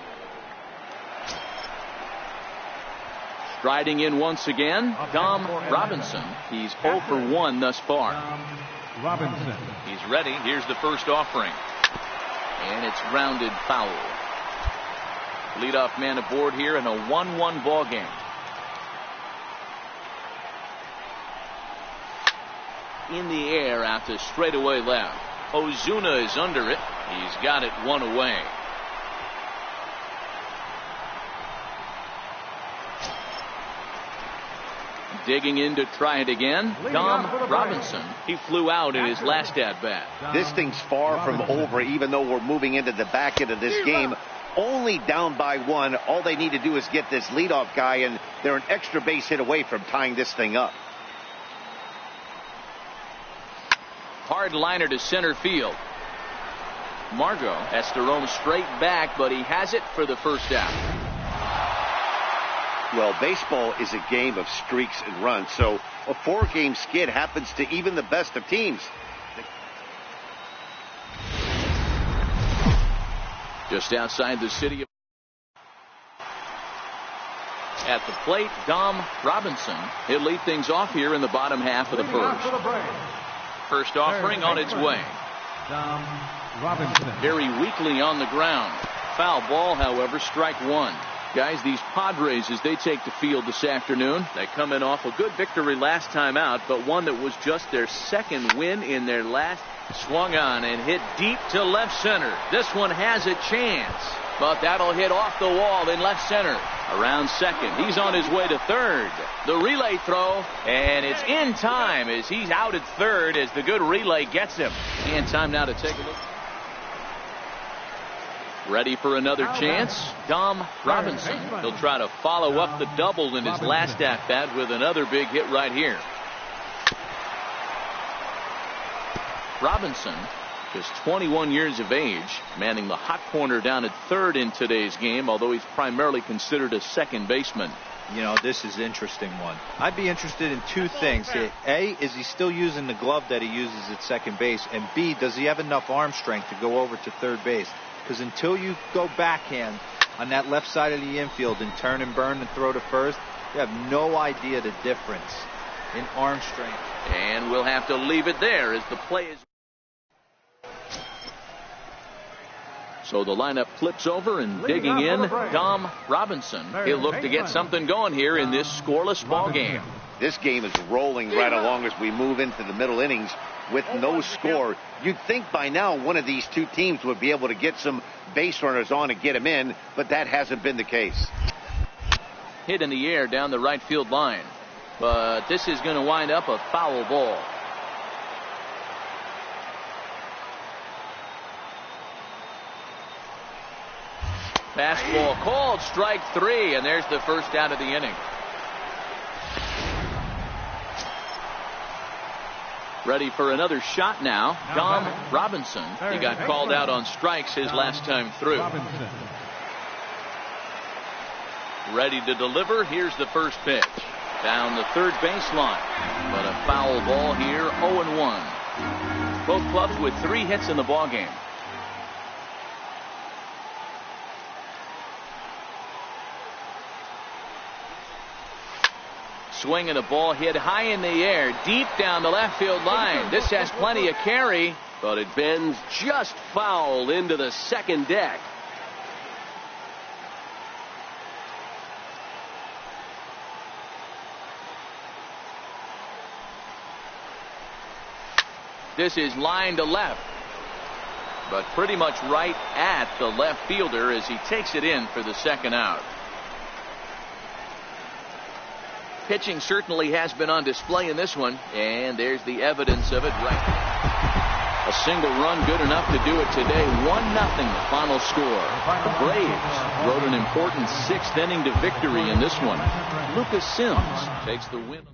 Striding in once again, Dom Robinson. He's 0 for 1 thus far. Robinson. He's ready. Here's the first offering. And it's grounded foul. Leadoff man aboard here in a 1-1 ball game. In the air out to straightaway left. Ozuna is under it. He's got it 1 away. Digging in to try it again, Dom Robinson. He flew out in his last at-bat. This thing's far from over, even though we're moving into the back end of this game. Only down by 1. All they need to do is get this leadoff guy, and they're an extra base hit away from tying this thing up. Hard liner to center field. Margot has to roam straight back, but he has it for the first out. Well, baseball is a game of streaks and runs, so a 4-game skid happens to even the best of teams. Just outside the city of... At the plate, Dom Robinson. He'll lead things off here in the bottom half of the first. First offering on its way. Dom Robinson. Very weakly on the ground. Foul ball, however, strike 1. Guys, these Padres, as they take the field this afternoon, they come in off a good victory last time out, but one that was just their second win in their last. Swung on and hit deep to left center. This one has a chance, but that'll hit off the wall in left center. Around second. He's on his way to third. The relay throw, and it's in time as he's out at third as the good relay gets him. And time now to take a look. Ready for another chance? Dom Robinson. He'll try to follow up the double in his last at-bat with another big hit right here. Robinson Just 21 years of age, manning the hot corner down at third in today's game, although he's primarily considered a second baseman. You know, this is an interesting one. I'd be interested in two things. A, is he still using the glove that he uses at second base? And B, does he have enough arm strength to go over to third base? Because until you go backhand on that left side of the infield and turn and burn and throw to first, you have no idea the difference in arm strength. And we'll have to leave it there as the play is. So the lineup flips over, and digging in, Dom Robinson. He'll look to get something going here in this scoreless ball game. This game is rolling right along as we move into the middle innings with no score. You'd think by now one of these two teams would be able to get some base runners on and get them in, but that hasn't been the case. Hit in the air down the right field line, but this is going to wind up a foul ball. Fastball called, strike three, and there's the first out of the inning. Ready for another shot now, Dom Robinson. He got called out on strikes his last time through. Ready to deliver. Here's the first pitch. Down the third baseline, but a foul ball here, 0-1. Both clubs with 3 hits in the ballgame. Swing and a ball hit high in the air, deep down the left field line. This has plenty of carry, but it bends just foul into the second deck. This is line to left, but pretty much right at the left fielder as he takes it in for the second out. Pitching certainly has been on display in this one, and there's the evidence of it right. A single run good enough to do it today. 1-0 the final score. The Braves rode an important 6th inning to victory in this one. Lucas Sims takes the win.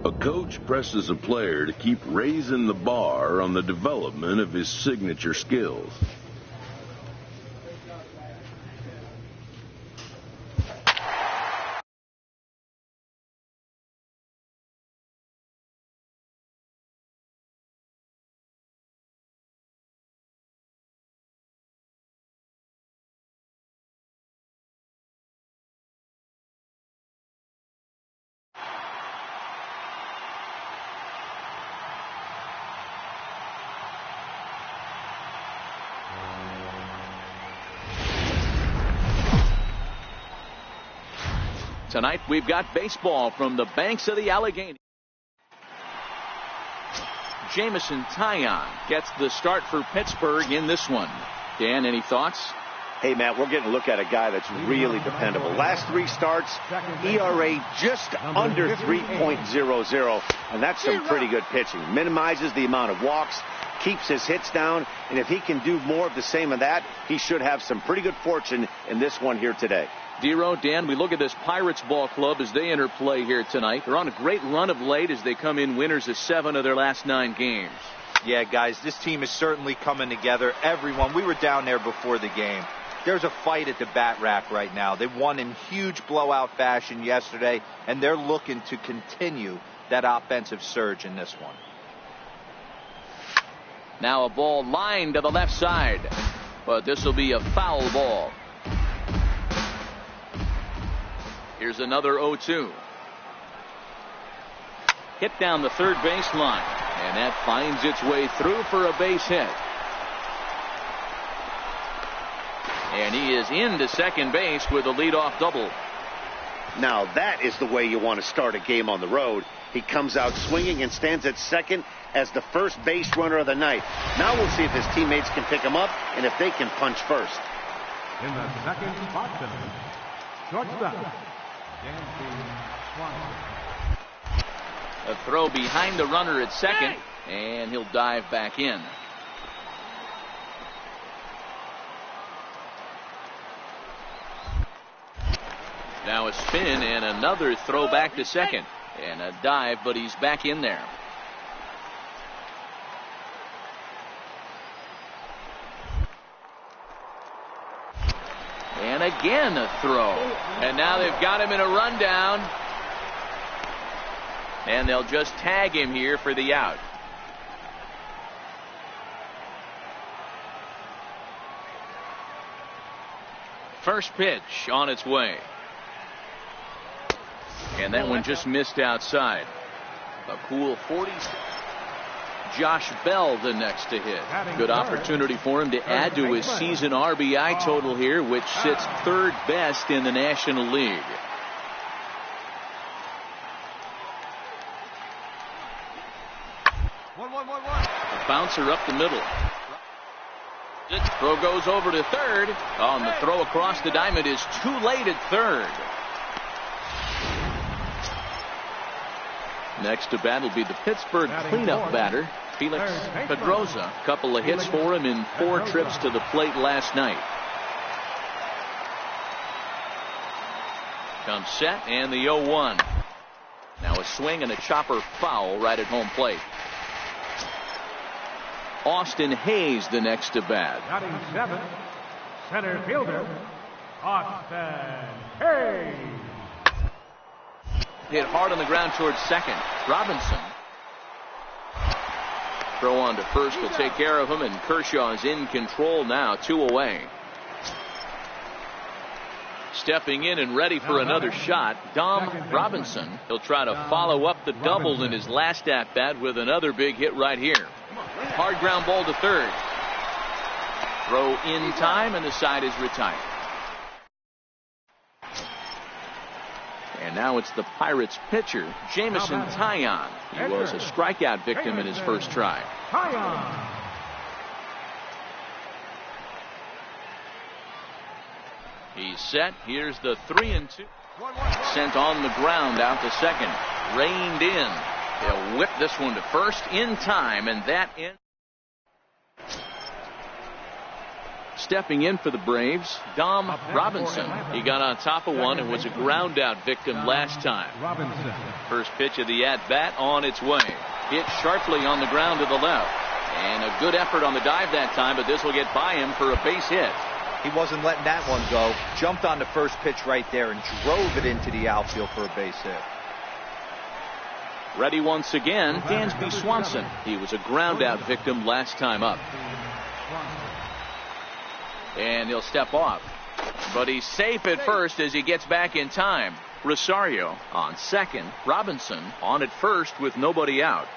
A coach presses a player to keep raising the bar on the development of his signature skills. Tonight we've got baseball from the banks of the Allegheny. Jameson Taillon gets the start for Pittsburgh in this one. Dan, any thoughts? Hey, Matt, we're getting a look at a guy that's really dependable. Last 3 starts, ERA just under 3.00, and that's some pretty good pitching. Minimizes the amount of walks, keeps his hits down, and if he can do more of the same of that, he should have some pretty good fortune in this one here today. Dero, Dan, we look at this Pirates ball club as they enter play here tonight. They're on a great run of late as they come in winners of 7 of their last 9 games. Yeah, guys, this team is certainly coming together. Everyone, we were down there before the game. There's a fight at the bat rack right now. They won in huge blowout fashion yesterday, and they're looking to continue that offensive surge in this one. Now a ball lined to the left side, but this will be a foul ball. Here's another 0-2. Hit down the third base line, and that finds its way through for a base hit. And he is into second base with a leadoff double. Now that is the way you want to start a game on the road. He comes out swinging and stands at second as the first base runner of the night. Now we'll see if his teammates can pick him up and if they can punch first. In the second spot, shortstop, A throw behind the runner at second, and he'll dive back in. Now a spin and another throw back to second. And a dive, but he's back in there. And again a throw. And now they've got him in a rundown. And they'll just tag him here for the out. First pitch on its way. And that one just missed outside. A cool 40. Josh Bell the next to hit. Good opportunity for him to add to his season RBI total here, which sits 3rd best in the National League. A bouncer up the middle. Throw goes over to third. On the throw across the diamond is too late at third. Next to bat will be the Pittsburgh cleanup batter, Felix Pedroza. A couple of hits for him in 4 trips to the plate last night. Comes set and the 0-1. Now a swing and a chopper foul right at home plate. Austin Hayes the next to bat. Batting 7th, center fielder, Austin Hayes. Hit hard on the ground towards second. Robinson. Throw on to first will take care of him, and Kershaw is in control now, 2 away. Stepping in and ready for another shot, Dom Robinson. He'll try to follow up the double in his last at bat with another big hit right here. Hard ground ball to third. Throw in time, and the side is retired. And now it's the Pirates pitcher, Jameson Taillon. He was a strikeout victim in his first try. He's set. Here's the 3-2. Sent on the ground out to second. Reined in. They'll whip this one to first in time, and that ends. Stepping in for the Braves, Dom Robinson. He got on top of one and was a ground out victim last time. First pitch of the at-bat on its way. Hit sharply on the ground to the left. And a good effort on the dive that time, but this will get by him for a base hit. He wasn't letting that one go. Jumped on the first pitch right there and drove it into the outfield for a base hit. Ready once again, Dansby Swanson. He was a ground out victim last time up. And he'll step off. But he's safe at first as he gets back in time. Rosario on second. Robinson on at first with nobody out.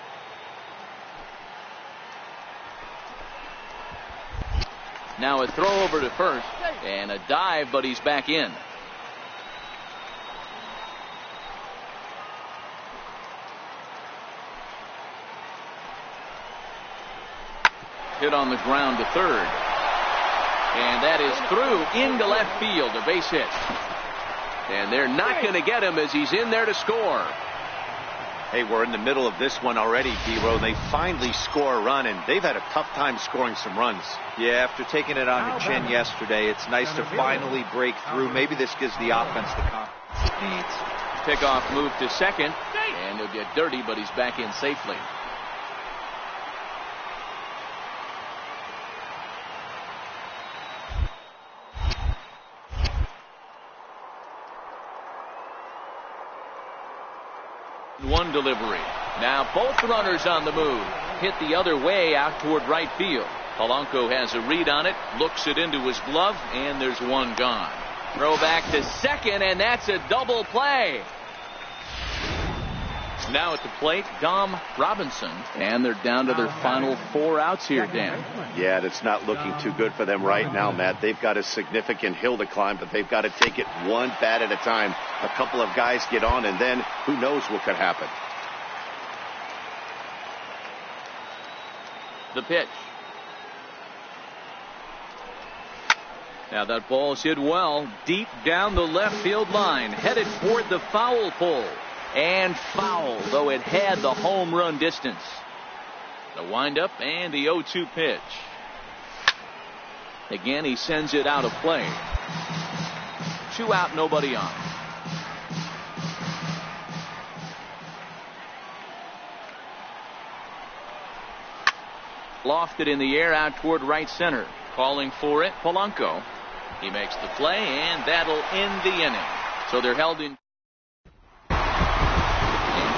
Now a throw over to first and a dive, but he's back in. hit on the ground to third. And that is through into left field, a base hit. And they're not going to get him as he's in there to score. Hey, we're in the middle of this one already, D-Row. They finally score a run, and they've had a tough time scoring some runs. Yeah, after taking it on the chin yesterday, it's nice to finally break through. Maybe this gives the offense the confidence it needs. Pickoff move to second, and he'll get dirty, but he's back in safely. One delivery. Now both runners on the move. Hit the other way out toward right field. Polanco has a read on it, looks it into his glove, and there's one gone. Throw back to second, and that's a double play. Now at the plate, Dom Robinson, and they're down to their final 4 outs here, Dan. Yeah, that's not looking too good for them right now, Matt. They've got a significant hill to climb, but they've got to take it one bat at a time. A couple of guys get on, and then who knows what could happen. The pitch. Now that ball's hit well, deep down the left field line, headed toward the foul pole. And foul, though it had the home run distance. The windup and the 0-2 pitch. Again, he sends it out of play. 2 out, nobody on. Lofted in the air out toward right center. Calling for it, Polanco. He makes the play, and that'll end the inning. So they're held in.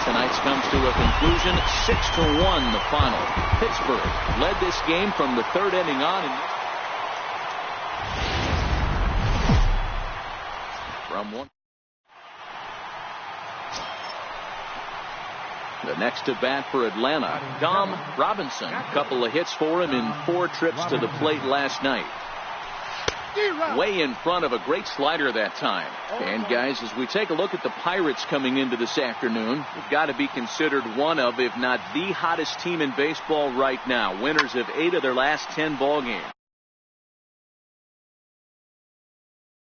Tonight's comes to a conclusion, 6-1 the final. Pittsburgh led this game from the 3rd inning on. From one. The next to bat for Atlanta, Dom Robinson. A couple of hits for him in 4 trips to the plate last night. Way in front of a great slider that time. And guys, as we take a look at the Pirates coming into this afternoon, they've got to be considered one of, if not the hottest team in baseball right now. Winners of 8 of their last 10 ball games.